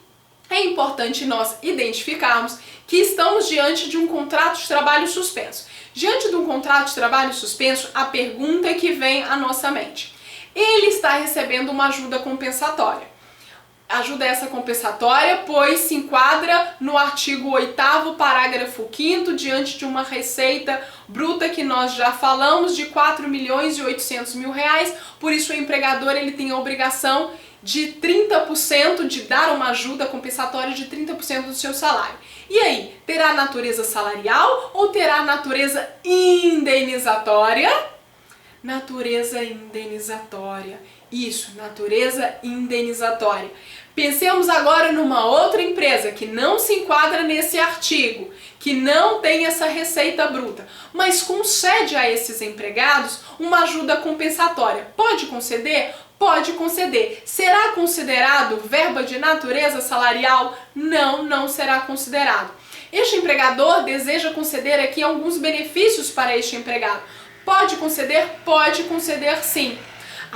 é importante nós identificarmos que estamos diante de um contrato de trabalho suspenso. Diante de um contrato de trabalho suspenso, a pergunta que vem à nossa mente: ele está recebendo uma ajuda compensatória. Ajuda essa compensatória, pois se enquadra no artigo 8º, parágrafo 5º, diante de uma receita bruta que nós já falamos de R$4.800.000, por isso o empregador ele tem a obrigação de 30%, de dar uma ajuda compensatória de 30% do seu salário. E aí, terá natureza salarial ou terá natureza indenizatória? Natureza indenizatória. Isso, natureza indenizatória. Pensemos agora numa outra empresa que não se enquadra nesse artigo, que não tem essa receita bruta, mas concede a esses empregados uma ajuda compensatória. Pode conceder? Pode conceder. Será considerado verba de natureza salarial? Não, não será considerado. Este empregador deseja conceder aqui alguns benefícios para este empregado. Pode conceder sim.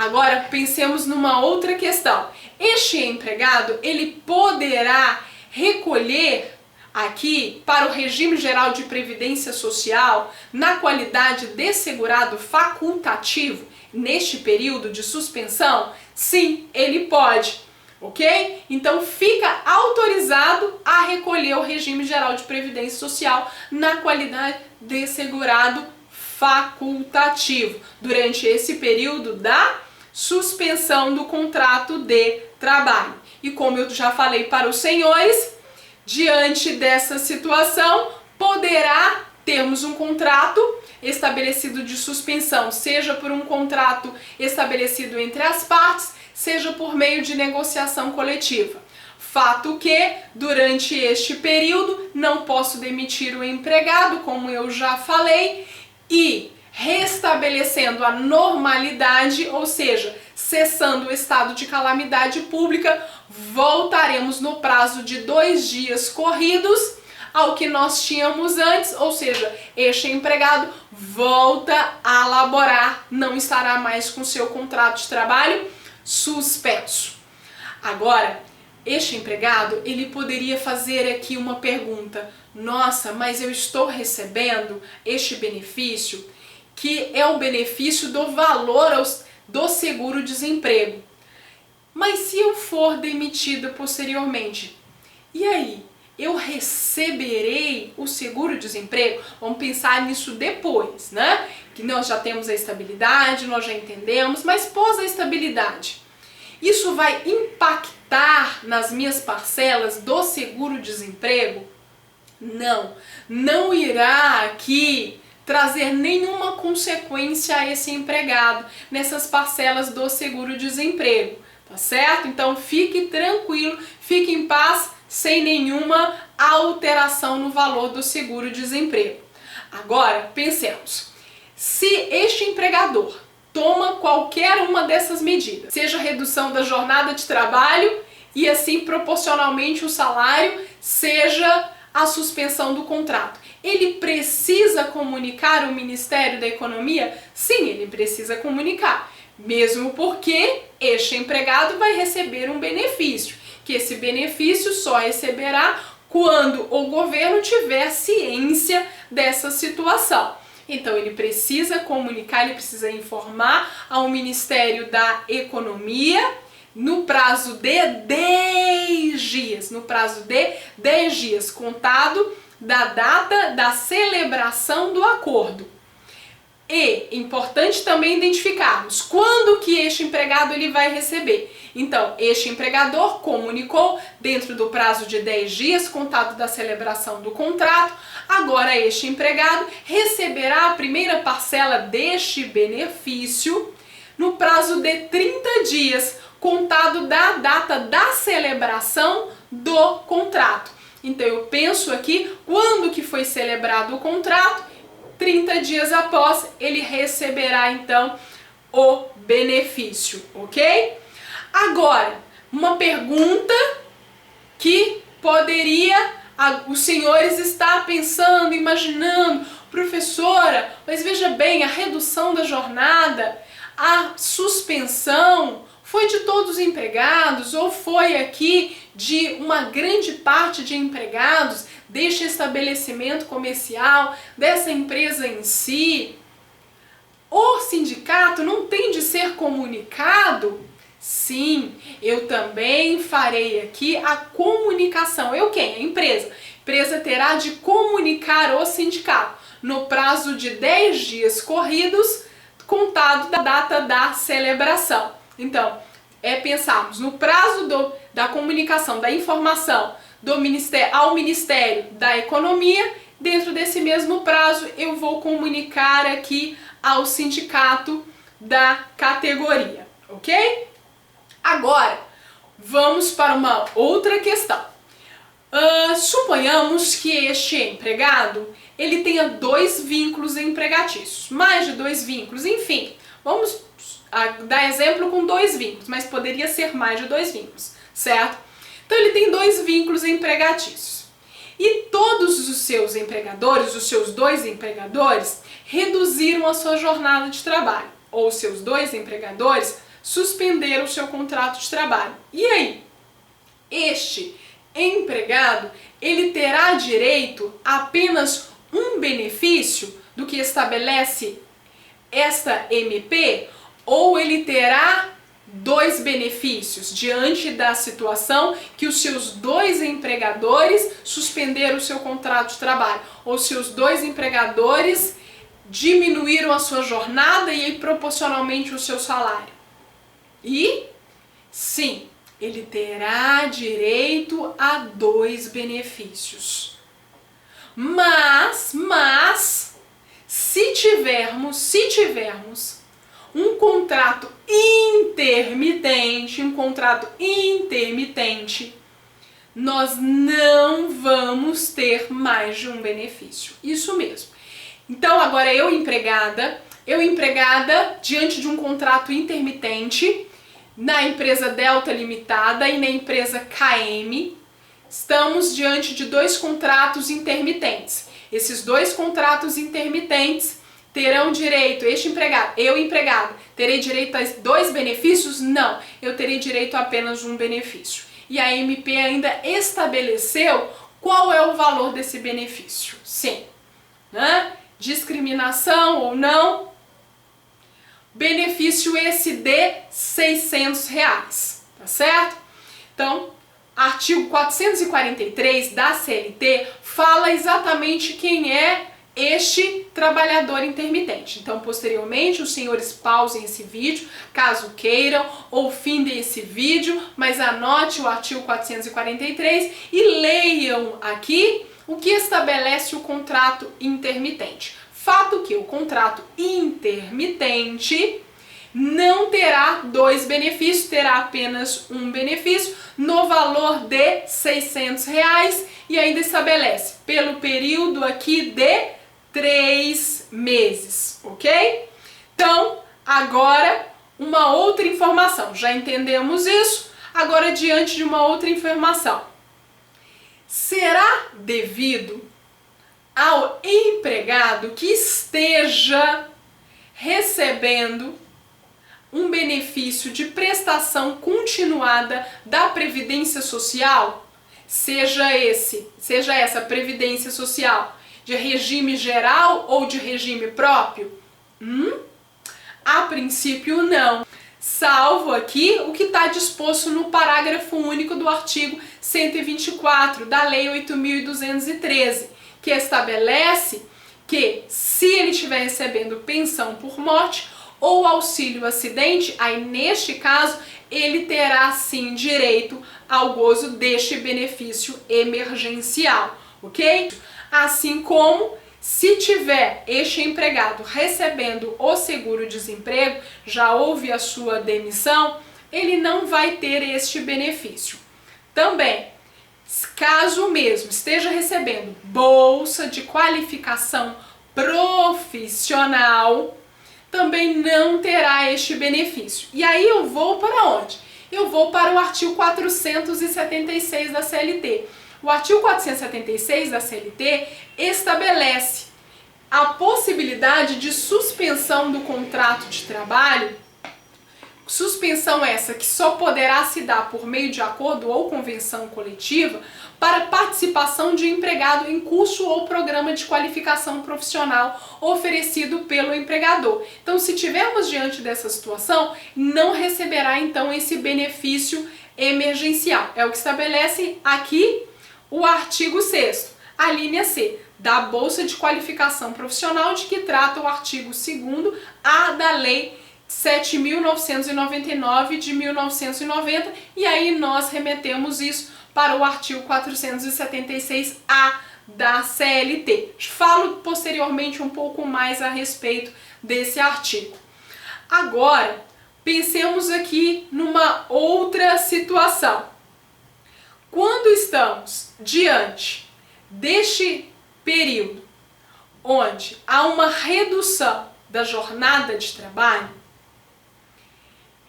Agora pensemos numa outra questão. Este empregado, ele poderá recolher aqui para o regime geral de previdência social na qualidade de segurado facultativo neste período de suspensão? Sim, ele pode, ok? Então fica autorizado a recolher o regime geral de previdência social na qualidade de segurado facultativo durante esse período da suspensão do contrato de trabalho. E como eu já falei para os senhores, diante dessa situação, poderá termos um contrato estabelecido de suspensão, seja por um contrato estabelecido entre as partes, seja por meio de negociação coletiva. Fato que, durante este período, não posso demitir o empregado, como eu já falei, e restabelecendo a normalidade, ou seja, cessando o estado de calamidade pública, voltaremos no prazo de 2 dias corridos ao que nós tínhamos antes, ou seja, este empregado volta a laborar, não estará mais com seu contrato de trabalho suspenso. Agora, este empregado, ele poderia fazer aqui uma pergunta: nossa, mas eu estou recebendo este benefício, que é o benefício do valor do seguro-desemprego. Mas se eu for demitida posteriormente, e aí? Eu receberei o seguro-desemprego? Vamos pensar nisso depois, né? Que nós já temos a estabilidade, nós já entendemos, mas pós a estabilidade, isso vai impactar nas minhas parcelas do seguro-desemprego? Não, não irá aqui trazer nenhuma consequência a esse empregado nessas parcelas do seguro-desemprego, tá certo? Então fique tranquilo, fique em paz, sem nenhuma alteração no valor do seguro-desemprego. Agora, pensemos, se este empregador toma qualquer uma dessas medidas, seja a redução da jornada de trabalho e assim proporcionalmente o salário, seja a suspensão do contrato, ele precisa comunicar ao Ministério da Economia? Sim, ele precisa comunicar, mesmo porque este empregado vai receber um benefício, que esse benefício só receberá quando o governo tiver ciência dessa situação. Então ele precisa comunicar, ele precisa informar ao Ministério da Economia no prazo de 10 dias, contado da data da celebração do acordo. E importante também identificarmos quando que este empregado ele vai receber. Então, este empregador comunicou dentro do prazo de 10 dias, contado da celebração do contrato. Agora este empregado receberá a primeira parcela deste benefício no prazo de 30 dias, contado da data da celebração do contrato. Então eu penso aqui, quando que foi celebrado o contrato, 30 dias após ele receberá então o benefício, ok? Agora, uma pergunta que poderia os senhores estar pensando, imaginando: professora, mas veja bem, a redução da jornada, a suspensão, foi de todos os empregados ou foi aqui de uma grande parte de empregados deste estabelecimento comercial, dessa empresa em si? O sindicato não tem de ser comunicado? Sim, eu também farei aqui a comunicação. Eu quem? A empresa. A empresa terá de comunicar ao sindicato no prazo de 10 dias corridos, contado da data da celebração. Então, pensarmos no prazo da comunicação, da informação ao Ministério da Economia. Dentro desse mesmo prazo, eu vou comunicar aqui ao sindicato da categoria, ok? Agora, vamos para uma outra questão. Suponhamos que este empregado ele tenha 2 vínculos empregatícios, mais de 2 vínculos, enfim, vamos dar exemplo com 2 vínculos, mas poderia ser mais de 2 vínculos, certo? Então ele tem 2 vínculos empregatícios e todos os seus empregadores, os seus 2 empregadores, reduziram a sua jornada de trabalho, ou seus 2 empregadores suspender o seu contrato de trabalho. E aí, este empregado, ele terá direito a apenas um benefício do que estabelece esta MP, ou ele terá dois benefícios diante da situação que os seus dois empregadores suspenderam o seu contrato de trabalho, ou se os dois empregadores diminuíram a sua jornada e proporcionalmente o seu salário? E sim, ele terá direito a dois benefícios. Mas se tivermos um contrato intermitente, nós não vamos ter mais de um benefício. Isso mesmo. Então agora eu empregada, diante de um contrato intermitente na empresa Delta Limitada e na empresa KM, estamos diante de dois contratos intermitentes. Esses dois contratos intermitentes terão direito, eu empregado, terei direito a dois benefícios? Não, eu terei direito a apenas um benefício. E a MP ainda estabeleceu qual é o valor desse benefício. Sim, né? Discriminação ou não, benefício esse de R$600, tá certo? Então, artigo 443 da CLT fala exatamente quem é este trabalhador intermitente. Então, posteriormente, os senhores pausem esse vídeo, caso queiram, ou findem esse vídeo, mas anote o artigo 443 e leiam aqui o que estabelece o contrato intermitente. Fato que o contrato intermitente não terá dois benefícios, terá apenas um benefício no valor de R$600 e ainda estabelece pelo período aqui de 3 meses, ok? Então, agora uma outra informação. Já entendemos isso, agora diante de uma outra informação. Será devido ao empregado que esteja recebendo um benefício de prestação continuada da Previdência Social, seja essa Previdência Social de regime geral ou de regime próprio? A princípio não, salvo aqui o que está disposto no parágrafo único do artigo 124 da Lei 8.213, que estabelece que se ele estiver recebendo pensão por morte ou auxílio acidente, aí neste caso ele terá sim direito ao gozo deste benefício emergencial, ok? Assim como se tiver este empregado recebendo o seguro-desemprego, já houve a sua demissão, ele não vai ter este benefício. Também, caso mesmo esteja recebendo bolsa de qualificação profissional, também não terá este benefício. E aí eu vou para onde? Eu vou para o artigo 476 da CLT. O artigo 476 da CLT estabelece a possibilidade de suspensão do contrato de trabalho, suspensão essa que só poderá se dar por meio de acordo ou convenção coletiva para participação de empregado em curso ou programa de qualificação profissional oferecido pelo empregador. Então, se tivermos diante dessa situação, não receberá então esse benefício emergencial. É o que estabelece aqui o artigo 6º, a linha C, da Bolsa de Qualificação Profissional, de que trata o artigo 2º A da Lei 7.999 de 1990, e aí nós remetemos isso para o artigo 476-A da CLT. Falo posteriormente um pouco mais a respeito desse artigo. Agora, pensemos aqui numa outra situação. Quando estamos diante deste período onde há uma redução da jornada de trabalho,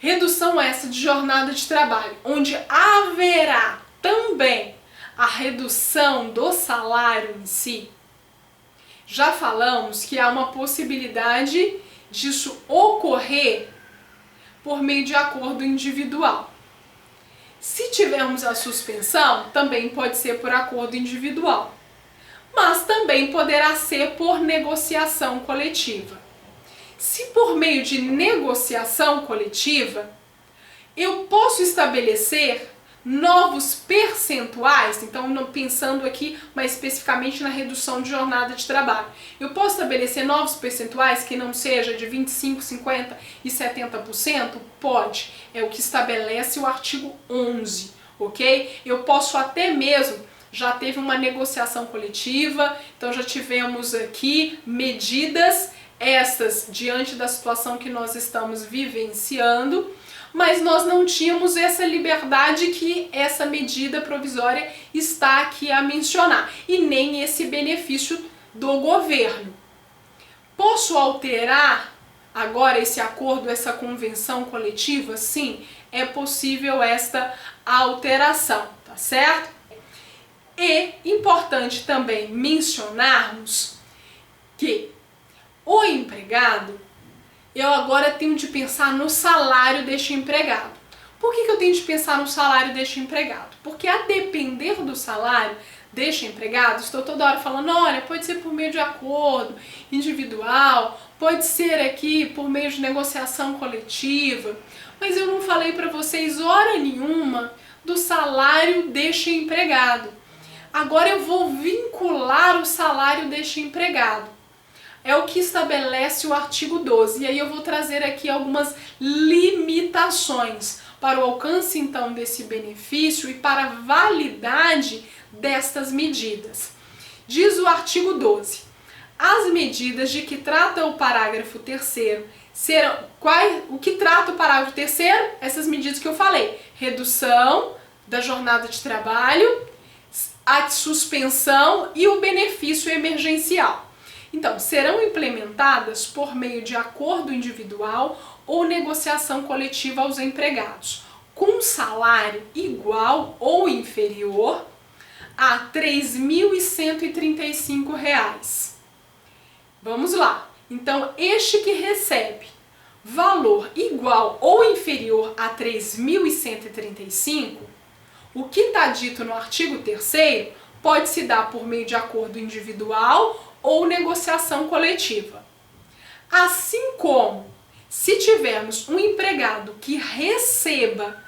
redução essa de jornada de trabalho, onde haverá também a redução do salário em si, já falamos que há uma possibilidade disso ocorrer por meio de acordo individual. Se tivermos a suspensão, também pode ser por acordo individual, mas também poderá ser por negociação coletiva. Se por meio de negociação coletiva, eu posso estabelecer novos percentuais, então pensando aqui mais especificamente na redução de jornada de trabalho. Eu posso estabelecer novos percentuais que não seja de 25%, 50% e 70%? Pode, é o que estabelece o artigo 11, ok? Eu posso até mesmo, já teve uma negociação coletiva, então já tivemos aqui medidas estas diante da situação que nós estamos vivenciando, mas nós não tínhamos essa liberdade que essa medida provisória está aqui a mencionar, e nem esse benefício do governo. Posso alterar agora esse acordo, essa convenção coletiva? Sim, é possível esta alteração, tá certo? E importante também mencionarmos que o empregado, eu agora tenho de pensar no salário deste empregado. Por que eu tenho de pensar no salário deste empregado? Porque a depender do salário deste empregado, estou toda hora falando, olha, pode ser por meio de acordo individual, pode ser aqui por meio de negociação coletiva, mas eu não falei para vocês hora nenhuma do salário deste empregado. Agora eu vou vincular o salário deste empregado. É o que estabelece o artigo 12. E aí eu vou trazer aqui algumas limitações para o alcance então desse benefício e para a validade destas medidas. Diz o artigo 12: as medidas de que trata o parágrafo 3º serão o que trata o parágrafo 3º? Essas medidas que eu falei: redução da jornada de trabalho, a suspensão e o benefício emergencial. Então, serão implementadas por meio de acordo individual ou negociação coletiva aos empregados, com salário igual ou inferior a R$ 3.135. Vamos lá. Então, este que recebe valor igual ou inferior a R$ 3.135, o que está dito no artigo 3º pode se dar por meio de acordo individual ou negociação coletiva. Assim como, se tivermos um empregado que receba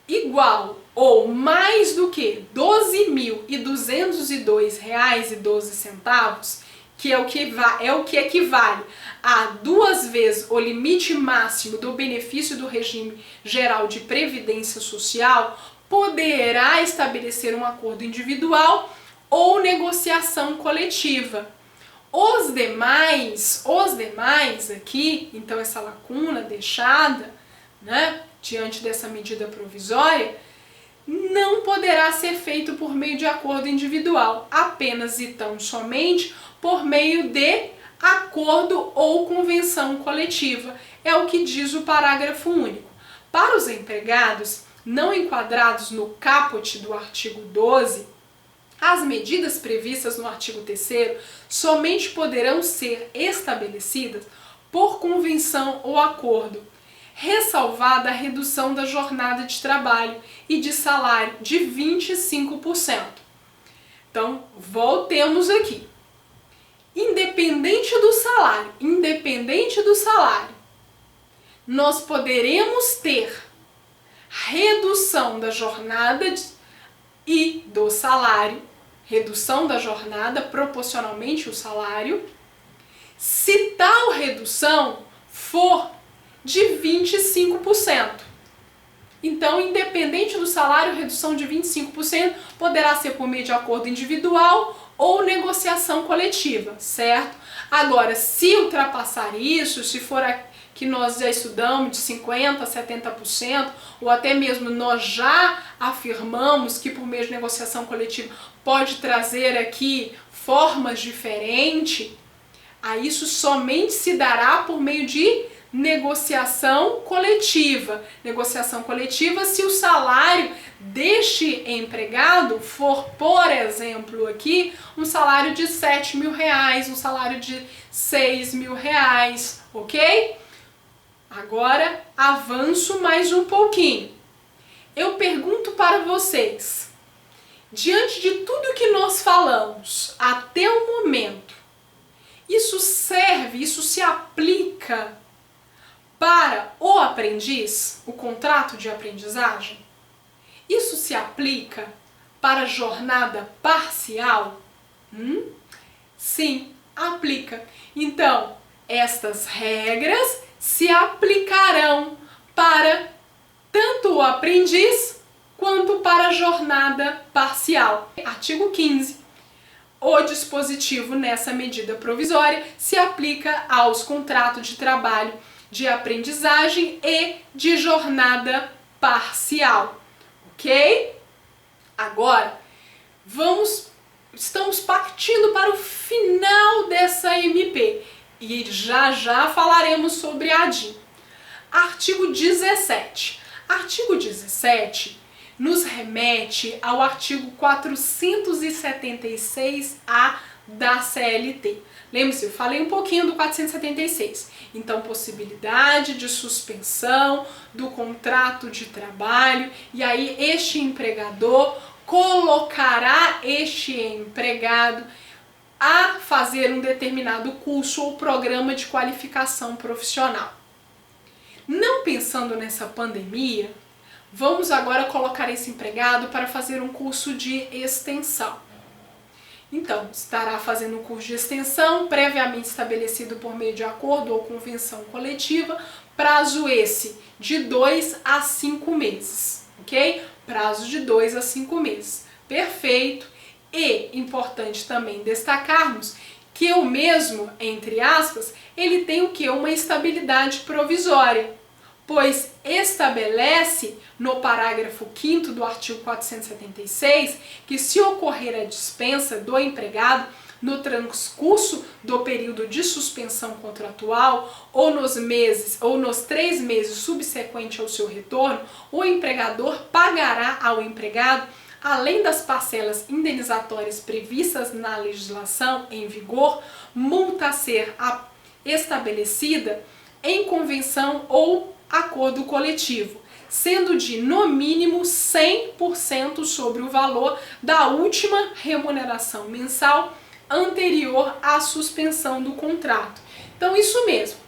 igual ou mais do que R$ 12.202,12, que é o que equivale a 2 vezes o limite máximo do benefício do regime geral de previdência social, poderá estabelecer um acordo individual ou negociação coletiva. Os demais aqui, então essa lacuna deixada, né, diante dessa medida provisória, não poderá ser feito por meio de acordo individual, apenas e tão somente por meio de acordo ou convenção coletiva. É o que diz o parágrafo único. Para os empregados não enquadrados no caput do artigo 12, as medidas previstas no artigo 3º somente poderão ser estabelecidas por convenção ou acordo, ressalvada a redução da jornada de trabalho e de salário de 25%. Então, voltemos aqui. Independente do salário, nós poderemos ter redução da jornada e do salário, redução da jornada proporcionalmente ao salário, se tal redução for de 25%. Então, independente do salário, redução de 25% poderá ser por meio de acordo individual ou negociação coletiva, certo? Agora, se ultrapassar isso, se for que nós já estudamos de 50% a 70%, ou até mesmo nós já afirmamos que por meio de negociação coletiva pode trazer aqui formas diferentes, aí isso somente se dará por meio de negociação coletiva. Negociação coletiva se o salário deste empregado for, por exemplo, aqui, um salário de R$7.000, um salário de R$6.000, ok? Agora avanço mais um pouquinho. Eu pergunto para vocês, diante de tudo que nós falamos até o momento, isso serve, isso se aplica para o aprendiz, o contrato de aprendizagem? Isso se aplica para a jornada parcial? Sim, aplica. Então, estas regras se aplicarão para tanto o aprendiz quanto para a jornada parcial. Artigo 15. O dispositivo nessa medida provisória se aplica aos contratos de trabalho de aprendizagem e de jornada parcial. Ok? Agora, estamos partindo para o final dessa MP e já falaremos sobre a ADIM. Artigo 17. Artigo 17 nos remete ao artigo 476-A da CLT. Lembre-se, eu falei um pouquinho do 476. Então, possibilidade de suspensão do contrato de trabalho, e aí este empregador colocará este empregado a fazer um determinado curso ou programa de qualificação profissional. Não pensando nessa pandemia, vamos agora colocar esse empregado para fazer um curso de extensão. Então, estará fazendo um curso de extensão previamente estabelecido por meio de acordo ou convenção coletiva, prazo esse de 2 a 5 meses, ok? Prazo de 2 a 5 meses. Perfeito. E importante também destacarmos que o mesmo, entre aspas, ele tem o que? Uma estabilidade provisória, pois estabelece no parágrafo 5º do artigo 476 que se ocorrer a dispensa do empregado no transcurso do período de suspensão contratual ou nos 3 meses subsequentes ao seu retorno, o empregador pagará ao empregado, além das parcelas indenizatórias previstas na legislação em vigor, multa a ser estabelecida em convenção ou acordo coletivo, sendo de no mínimo 100% sobre o valor da última remuneração mensal anterior à suspensão do contrato. Então, isso mesmo.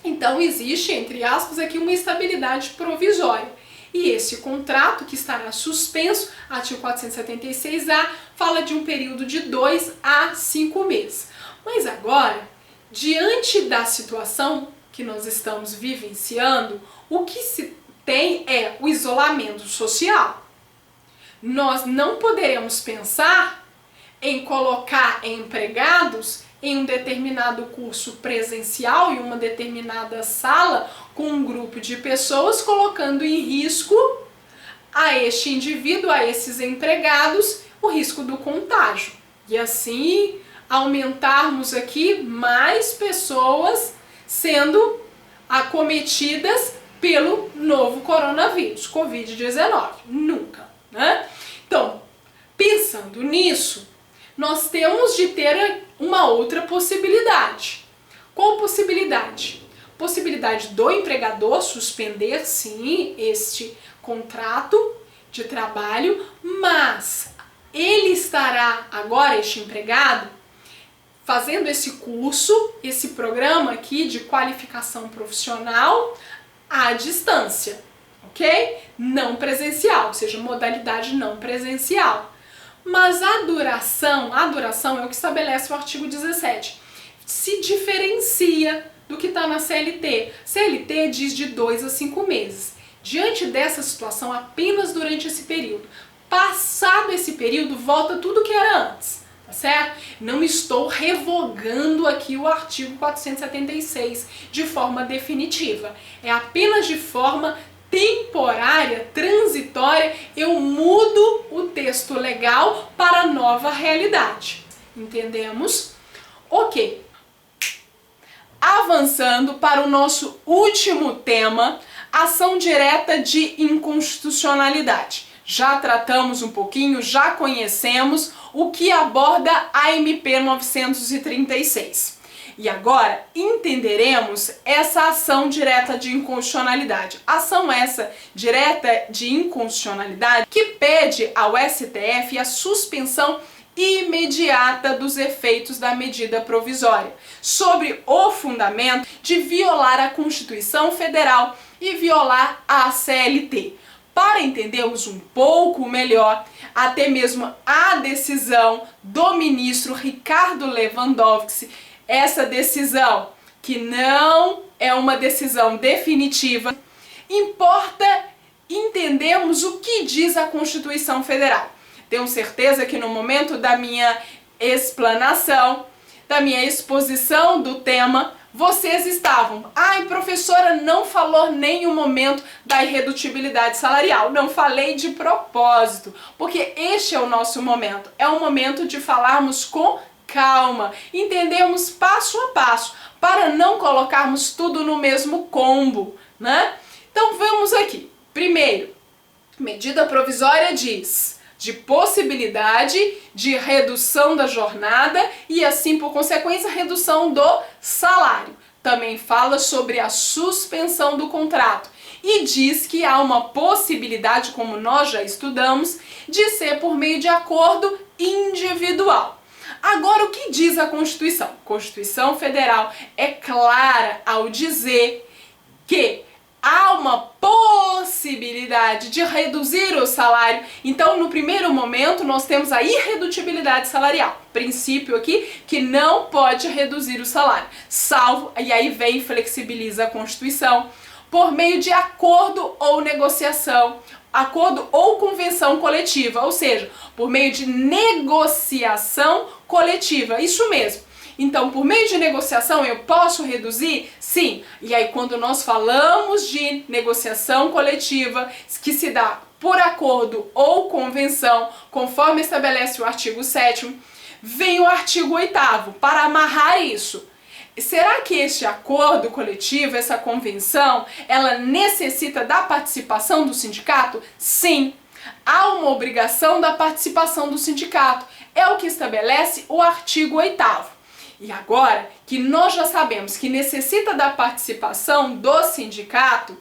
Então, existe, entre aspas, aqui uma estabilidade provisória. E esse contrato que estará suspenso, artigo 476-A, fala de um período de 2 a 5 meses. Mas agora, diante da situação que nós estamos vivenciando, o que se tem é o isolamento social. Nós não poderemos pensar em colocar empregados em um determinado curso presencial, em uma determinada sala, com um grupo de pessoas, colocando em risco a este indivíduo, a esses empregados, o risco do contágio. E assim aumentarmos aqui mais pessoas sendo acometidas pelo novo coronavírus, Covid-19. Nunca, né? Então, pensando nisso, nós temos de ter uma outra possibilidade. Qual possibilidade? Possibilidade do empregador suspender, sim, este contrato de trabalho, mas ele estará agora, este empregado, fazendo esse curso, esse programa aqui de qualificação profissional à distância, ok? Não presencial, ou seja, modalidade não presencial. Mas a duração é o que estabelece o artigo 17. Se diferencia do que está na CLT. CLT diz de 2 a 5 meses. Diante dessa situação, apenas durante esse período. Passado esse período, volta tudo que era antes, tá certo? Não estou revogando aqui o artigo 476 de forma definitiva. É apenas de forma temporária, transitória, eu mudo o texto legal para a nova realidade. Entendemos? Ok. Avançando para o nosso último tema, ação direta de inconstitucionalidade. Já tratamos um pouquinho, já conhecemos o que aborda a MP 936. E agora entenderemos essa ação direta de inconstitucionalidade. Ação essa direta de inconstitucionalidade que pede ao STF a suspensão imediata dos efeitos da medida provisória, sobre o fundamento de violar a Constituição Federal e violar a CLT. Para entendermos um pouco melhor, até mesmo a decisão do ministro Ricardo Lewandowski, essa decisão que não é uma decisão definitiva, importa entendermos o que diz a Constituição Federal. Tenho certeza que no momento da minha explanação, da minha exposição do tema, vocês estavam, ai professora, não falou nem em um momento da irredutibilidade salarial. Não falei de propósito, porque este é o nosso momento. É o momento de falarmos com calma, entendermos passo a passo, para não colocarmos tudo no mesmo combo, né? Então vamos aqui. Primeiro, medida provisória diz de possibilidade de redução da jornada e assim, por consequência, redução do salário. Também fala sobre a suspensão do contrato e diz que há uma possibilidade, como nós já estudamos, de ser por meio de acordo individual. Agora, o que diz a Constituição? A Constituição Federal é clara ao dizer que há uma possibilidade de reduzir o salário. Então, no primeiro momento, nós temos a irredutibilidade salarial. Princípio aqui que não pode reduzir o salário, salvo, e aí vem e flexibiliza a Constituição, por meio de acordo ou negociação, acordo ou convenção coletiva, ou seja, por meio de negociação coletiva, isso mesmo. Então, por meio de negociação, eu posso reduzir? Sim. E aí, quando nós falamos de negociação coletiva, que se dá por acordo ou convenção, conforme estabelece o artigo 7º, vem o artigo 8º para amarrar isso. Será que este acordo coletivo, essa convenção, ela necessita da participação do sindicato? Sim. Há uma obrigação da participação do sindicato. É o que estabelece o artigo 8º. E agora que nós já sabemos que necessita da participação do sindicato,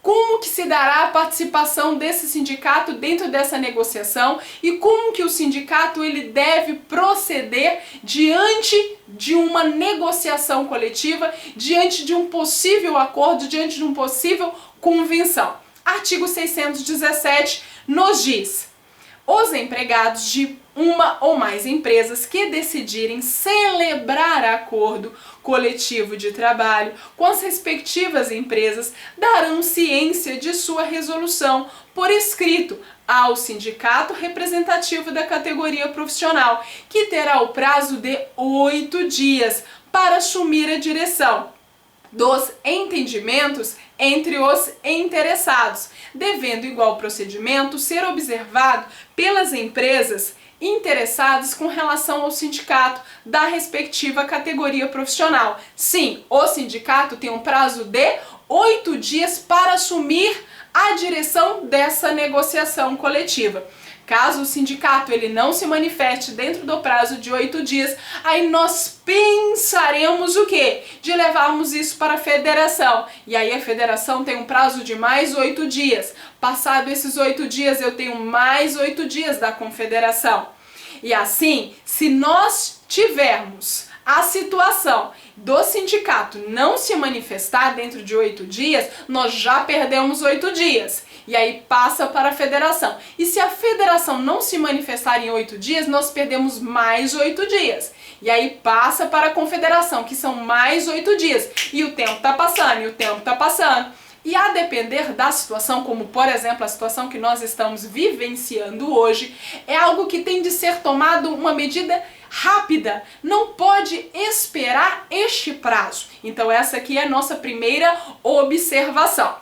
como que se dará a participação desse sindicato dentro dessa negociação e como que o sindicato ele deve proceder diante de uma negociação coletiva, diante de um possível acordo, diante de uma possível convenção. Artigo 617 nos diz: os empregados de uma ou mais empresas que decidirem celebrar acordo coletivo de trabalho com as respectivas empresas darão ciência de sua resolução por escrito ao sindicato representativo da categoria profissional, que terá o prazo de 8 dias para assumir a direção dos entendimentos entre os interessados, devendo igual procedimento ser observado pelas empresas interessadas com relação ao sindicato da respectiva categoria profissional. Sim, o sindicato tem um prazo de 8 dias para assumir a direção dessa negociação coletiva. Caso o sindicato ele não se manifeste dentro do prazo de 8 dias, aí nós pensaremos o quê? De levarmos isso para a federação. E aí a federação tem um prazo de mais 8 dias. Passado esses 8 dias, eu tenho mais 8 dias da confederação. E assim, se nós tivermos a situação do sindicato não se manifestar dentro de 8 dias, nós já perdemos 8 dias. E aí passa para a federação. E se a federação não se manifestar em 8 dias, nós perdemos mais 8 dias. E aí passa para a confederação, que são mais 8 dias. E o tempo está passando, e o tempo está passando. E a depender da situação, como por exemplo a situação que nós estamos vivenciando hoje, é algo que tem de ser tomado uma medida rápida, não pode esperar este prazo. Então essa aqui é a nossa primeira observação.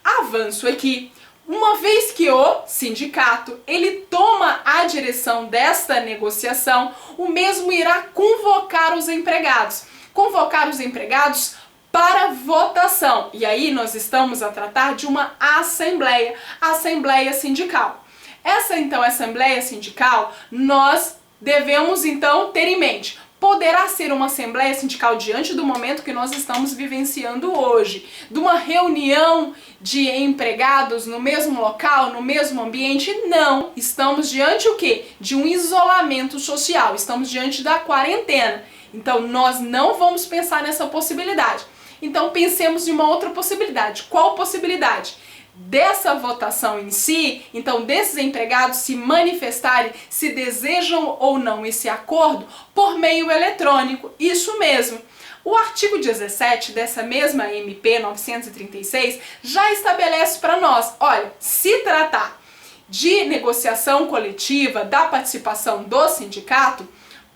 Avanço aqui. Uma vez que o sindicato ele toma a direção desta negociação, o mesmo irá convocar os empregados. Convocar os empregados para votação. E aí nós estamos a tratar de uma assembleia, assembleia sindical. Essa então assembleia sindical nós devemos então ter em mente. poderá ser uma assembleia sindical diante do momento que nós estamos vivenciando hoje, de uma reunião de empregados no mesmo local, no mesmo ambiente? Não, estamos diante o quê? De um isolamento social, estamos diante da quarentena. Então nós não vamos pensar nessa possibilidade. Então pensemos em uma outra possibilidade. Qual possibilidade? Dessa votação em si, então desses empregados se manifestarem se desejam ou não esse acordo por meio eletrônico. Isso mesmo. O artigo 17 dessa mesma MP 936 já estabelece para nós, olha, se tratar de negociação coletiva, da participação do sindicato,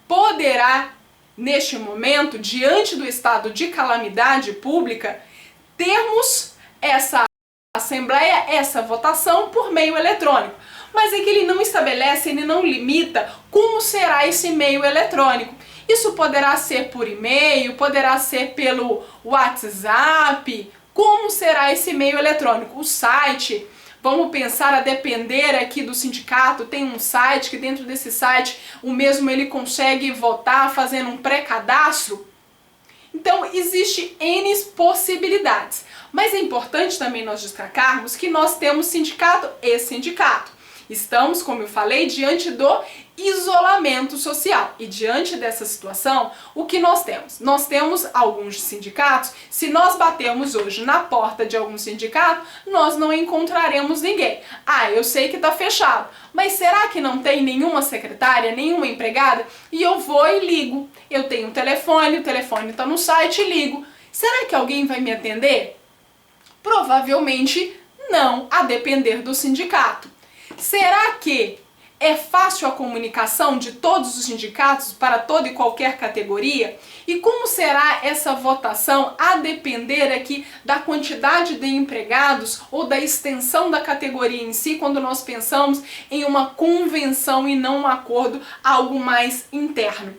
poderá, neste momento, diante do estado de calamidade pública, termos essa assembleia, essa votação por meio eletrônico. Mas é que ele não estabelece, ele não limita como será esse meio eletrônico. Isso poderá ser por e-mail, poderá ser pelo WhatsApp. Como será esse meio eletrônico? O site, vamos pensar a depender aqui do sindicato, tem um site que dentro desse site o mesmo ele consegue votar fazendo um pré-cadastro. Então existe N possibilidades. Mas é importante também nós destacarmos que nós temos sindicato e sindicato. Estamos, como eu falei, diante do isolamento social. E diante dessa situação, o que nós temos? Nós temos alguns sindicatos, se nós batermos hoje na porta de algum sindicato, nós não encontraremos ninguém. Ah, eu sei que está fechado, mas será que não tem nenhuma secretária, nenhuma empregada? E eu vou e ligo. Eu tenho um telefone, o telefone está no site e ligo. Será que alguém vai me atender? Provavelmente não, a depender do sindicato. Será que é fácil a comunicação de todos os sindicatos para toda e qualquer categoria? E como será essa votação a depender aqui da quantidade de empregados ou da extensão da categoria em si, quando nós pensamos em uma convenção e não um acordo, algo mais interno?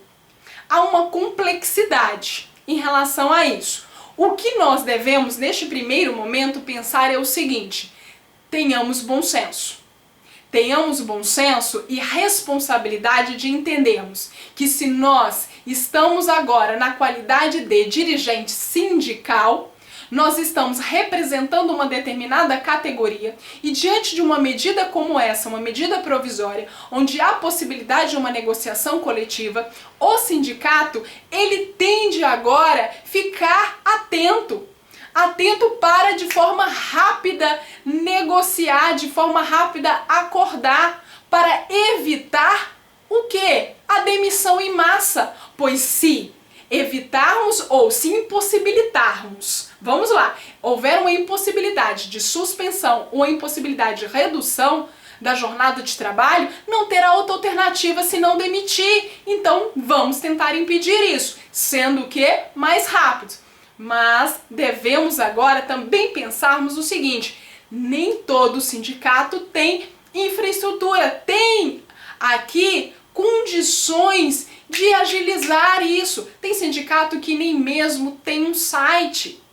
Há uma complexidade em relação a isso. O que nós devemos, neste primeiro momento, pensar é o seguinte: tenhamos bom senso. Tenhamos bom senso e responsabilidade de entendermos que se nós estamos agora na qualidade de dirigente sindical, nós estamos representando uma determinada categoria e diante de uma medida como essa, uma medida provisória, onde há possibilidade de uma negociação coletiva, o sindicato, ele tende agora ficar atento para de forma rápida negociar, de forma rápida acordar, para evitar o quê? A demissão em massa, pois se evitarmos ou se impossibilitarmos, vamos lá, houver uma impossibilidade de suspensão ou impossibilidade de redução da jornada de trabalho, não terá outra alternativa senão demitir. Então vamos tentar impedir isso, sendo o que? Mais rápido. Mas devemos agora também pensarmos o seguinte: nem todo sindicato tem infraestrutura, tem aqui condições de agilizar isso. Tem sindicato que nem mesmo tem um site.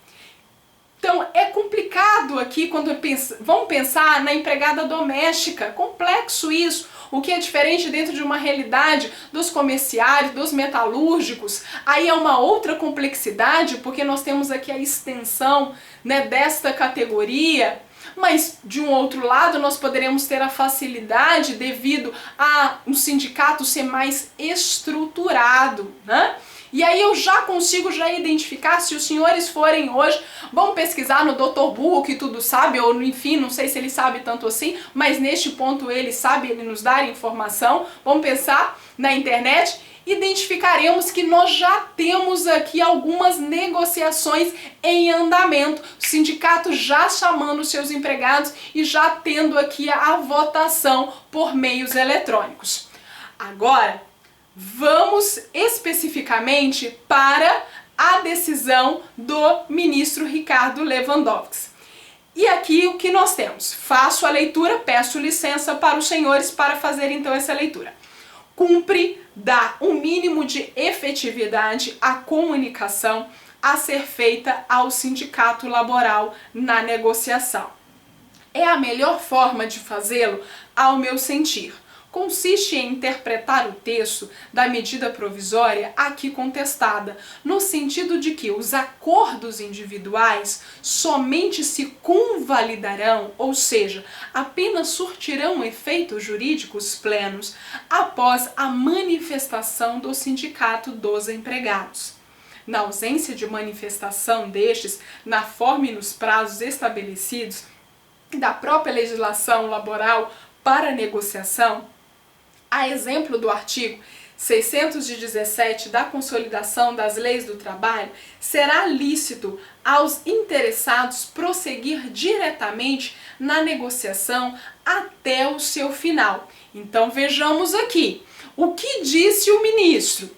Então é complicado aqui quando vamos pensar na empregada doméstica, complexo isso, o que é diferente dentro de uma realidade dos comerciários, dos metalúrgicos. Aí é uma outra complexidade, porque nós temos aqui a extensão, né, desta categoria, mas de um outro lado nós poderemos ter a facilidade devido a um sindicato ser mais estruturado, né? E aí eu já consigo identificar, se os senhores forem hoje, vão pesquisar no Dr. Google, que tudo sabe, ou enfim, não sei se ele sabe tanto assim, mas neste ponto ele sabe, ele nos dá informação. Vamos pensar na internet, identificaremos que nós já temos aqui algumas negociações em andamento, o sindicato já chamando seus empregados e já tendo aqui a votação por meios eletrônicos. Agora, vamos especificamente para a decisão do ministro Ricardo Lewandowski. E aqui o que nós temos? Faço a leitura, peço licença para os senhores para fazer então essa leitura. Cumpre dar um mínimo de efetividade à comunicação a ser feita ao sindicato laboral na negociação. É a melhor forma de fazê-lo, ao meu sentir. consiste em interpretar o texto da medida provisória aqui contestada, no sentido de que os acordos individuais somente se convalidarão, ou seja, apenas surtirão efeitos jurídicos plenos após a manifestação do sindicato dos empregados. Na ausência de manifestação destes, na forma e nos prazos estabelecidos da própria legislação laboral para negociação, a exemplo do artigo 617 da Consolidação das Leis do Trabalho, será lícito aos interessados prosseguir diretamente na negociação até o seu final. Então vejamos aqui, o que disse o ministro?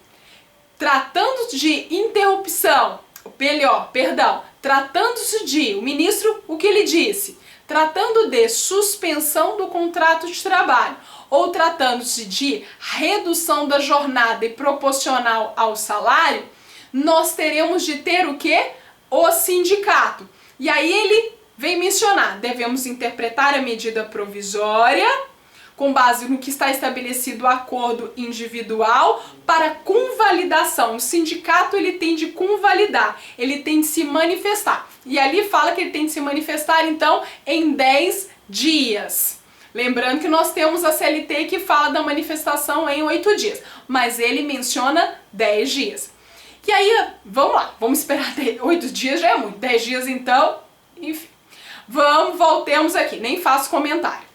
Tratando-se de interrupção, tratando-se de, o ministro, o que ele disse? Tratando de suspensão do contrato de trabalho ou tratando-se de redução da jornada e proporcional ao salário, nós teremos de ter o quê? O sindicato. E aí ele vem mencionar, devemos interpretar a medida provisória com base no que está estabelecido o acordo individual para convalidação. O sindicato ele tem de convalidar, ele tem de se manifestar. E ali fala que ele tem de se manifestar, então, em 10 dias. Lembrando que nós temos a CLT que fala da manifestação em 8 dias, mas ele menciona 10 dias. E aí, vamos lá, vamos esperar 8 dias, já é muito. 10 dias então, enfim. Voltemos aqui, nem faço comentário.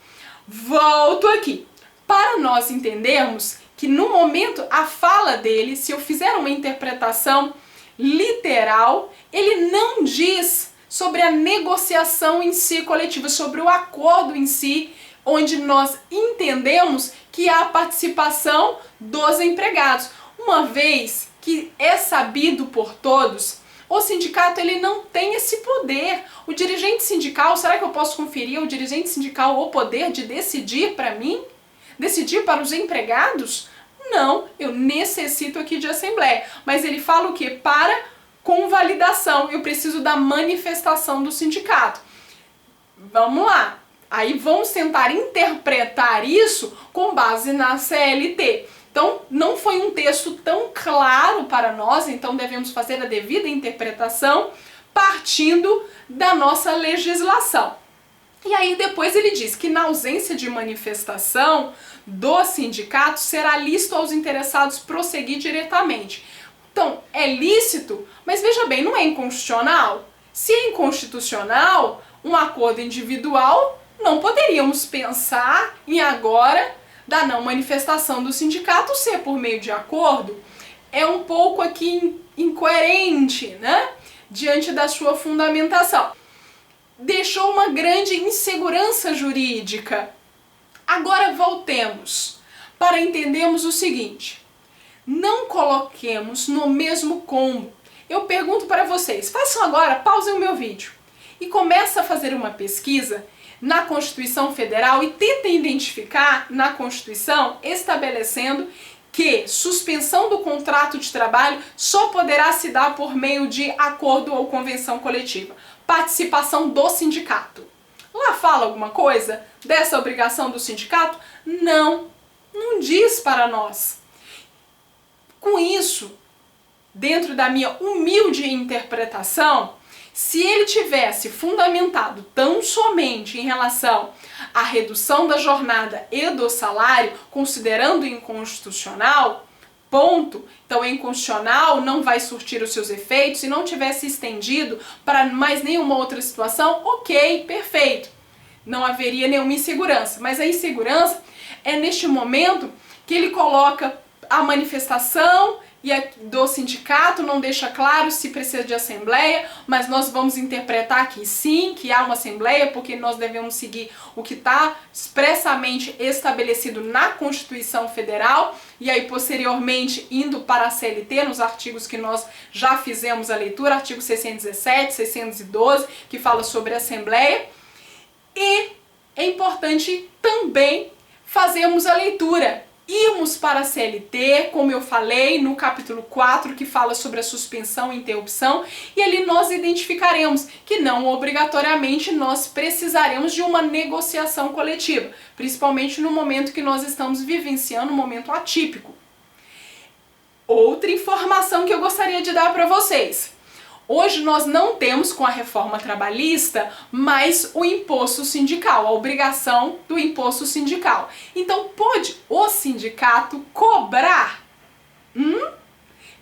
Volto aqui, para nós entendermos que no momento a fala dele, se eu fizer uma interpretação literal, ele não diz sobre a negociação em si coletiva, sobre o acordo em si, onde nós entendemos que há a participação dos empregados. Uma vez que é sabido por todos, o sindicato ele não tem esse poder. O dirigente sindical, será que eu posso conferir ao dirigente sindical o poder de decidir para mim? Decidir para os empregados? Não, eu necessito aqui de assembleia. Mas ele fala o quê? Para convalidação, eu preciso da manifestação do sindicato. Vamos lá. Aí vamos tentar interpretar isso com base na CLT. Então, não foi um texto tão claro para nós, então devemos fazer a devida interpretação partindo da nossa legislação. E aí depois ele diz que na ausência de manifestação do sindicato, será lícito aos interessados prosseguir diretamente. Então, é lícito, mas veja bem, não é inconstitucional? Se é inconstitucional, um acordo individual, não poderíamos pensar em agora da não manifestação do sindicato ser por meio de acordo. É um pouco aqui incoerente, né? Diante da sua fundamentação. Deixou uma grande insegurança jurídica. Agora voltemos para entendermos o seguinte. Não coloquemos no mesmo combo. Eu pergunto para vocês, façam agora, pausem o meu vídeo e comece a fazer uma pesquisa na Constituição Federal e tentem identificar na Constituição estabelecendo que suspensão do contrato de trabalho só poderá se dar por meio de acordo ou convenção coletiva. Participação do sindicato. Lá fala alguma coisa dessa obrigação do sindicato? Não, não diz para nós. Com isso, dentro da minha humilde interpretação, se ele tivesse fundamentado tão somente em relação à redução da jornada e do salário, considerando inconstitucional, ponto. Então é inconstitucional, não vai surtir os seus efeitos. Se não tivesse estendido para mais nenhuma outra situação, ok, perfeito. Não haveria nenhuma insegurança. Mas a insegurança é neste momento que ele coloca a manifestação e do sindicato, não deixa claro se precisa de assembleia, mas nós vamos interpretar que sim, que há uma assembleia, porque nós devemos seguir o que está expressamente estabelecido na Constituição Federal, e aí posteriormente indo para a CLT, nos artigos que nós já fizemos a leitura, artigo 617, 612, que fala sobre a assembleia, e é importante também fazermos a leitura irmos para a CLT, como eu falei no capítulo 4, que fala sobre a suspensão e interrupção, e ali nós identificaremos que não obrigatoriamente nós precisaremos de uma negociação coletiva, principalmente no momento que nós estamos vivenciando um momento atípico. Outra informação que eu gostaria de dar para vocês. Hoje nós não temos, com a reforma trabalhista, mais o imposto sindical, a obrigação do imposto sindical. Então, pode o sindicato cobrar?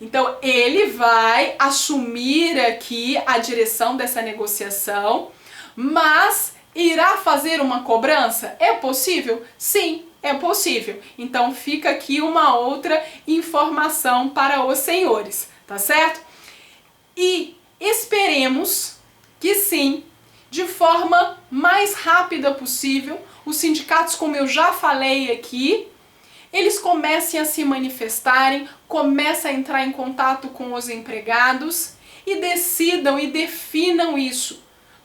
Então, ele vai assumir aqui a direção dessa negociação, mas irá fazer uma cobrança? É possível? Sim, é possível. Então, fica aqui uma outra informação para os senhores, tá certo? E esperemos que sim, de forma mais rápida possível, os sindicatos, como eu já falei aqui, eles comecem a se manifestarem, comecem a entrar em contato com os empregados e decidam e definam isso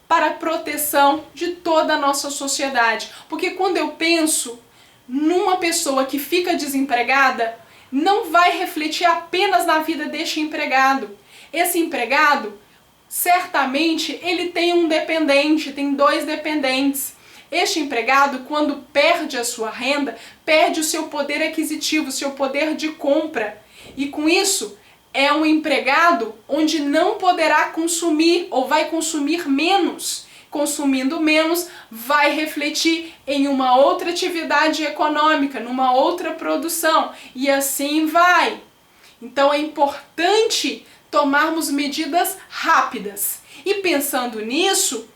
para a proteção de toda a nossa sociedade. Porque quando eu penso numa pessoa que fica desempregada, não vai refletir apenas na vida deste empregado. Esse empregado, certamente, ele tem um dependente, tem 2 dependentes. Este empregado, quando perde a sua renda, perde o seu poder aquisitivo, o seu poder de compra. E com isso, é um empregado onde não poderá consumir ou vai consumir menos. Consumindo menos, vai refletir em uma outra atividade econômica, numa outra produção. E assim vai. Então é importante tomarmos medidas rápidas. E pensando nisso,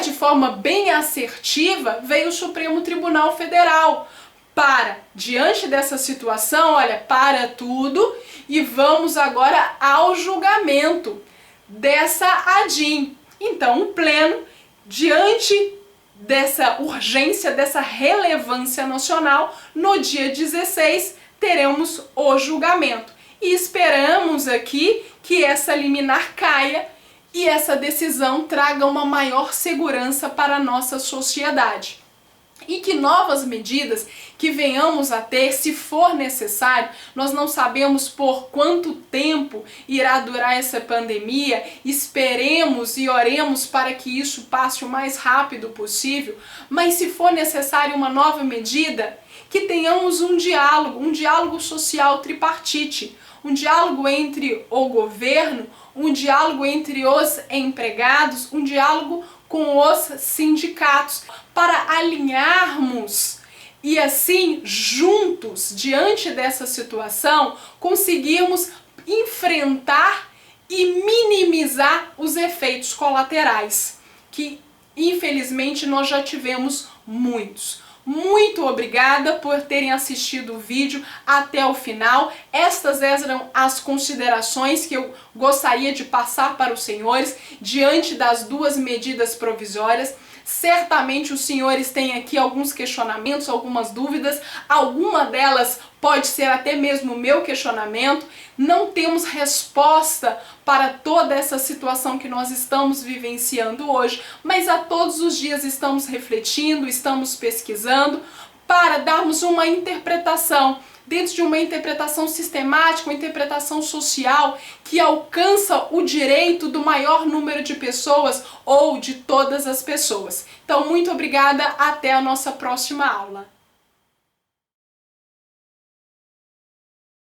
de forma bem assertiva, veio o Supremo Tribunal Federal para, diante dessa situação, olha, para tudo e vamos agora ao julgamento dessa ADIM. Então, o Pleno, diante dessa urgência, dessa relevância nacional, no dia 16 teremos o julgamento. E esperamos aqui que essa liminar caia e essa decisão traga uma maior segurança para a nossa sociedade. E que novas medidas que venhamos a ter, se for necessário, nós não sabemos por quanto tempo irá durar essa pandemia, esperemos e oremos para que isso passe o mais rápido possível, mas se for necessário uma nova medida, que tenhamos um diálogo social tripartite, um diálogo entre o governo, um diálogo entre os empregados, um diálogo com os sindicatos, para alinharmos e assim, juntos, diante dessa situação, conseguirmos enfrentar e minimizar os efeitos colaterais, que infelizmente nós já tivemos muitos. Muito obrigada por terem assistido o vídeo até o final. Estas eram as considerações que eu gostaria de passar para os senhores diante das 2 medidas provisórias. Certamente os senhores têm aqui alguns questionamentos, algumas dúvidas, alguma delas pode ser até mesmo o meu questionamento. Não temos resposta para toda essa situação que nós estamos vivenciando hoje, mas a todos os dias estamos refletindo, estamos pesquisando para darmos uma interpretação, dentro de uma interpretação sistemática, uma interpretação social que alcança o direito do maior número de pessoas ou de todas as pessoas. Então, muito obrigada, até a nossa próxima aula.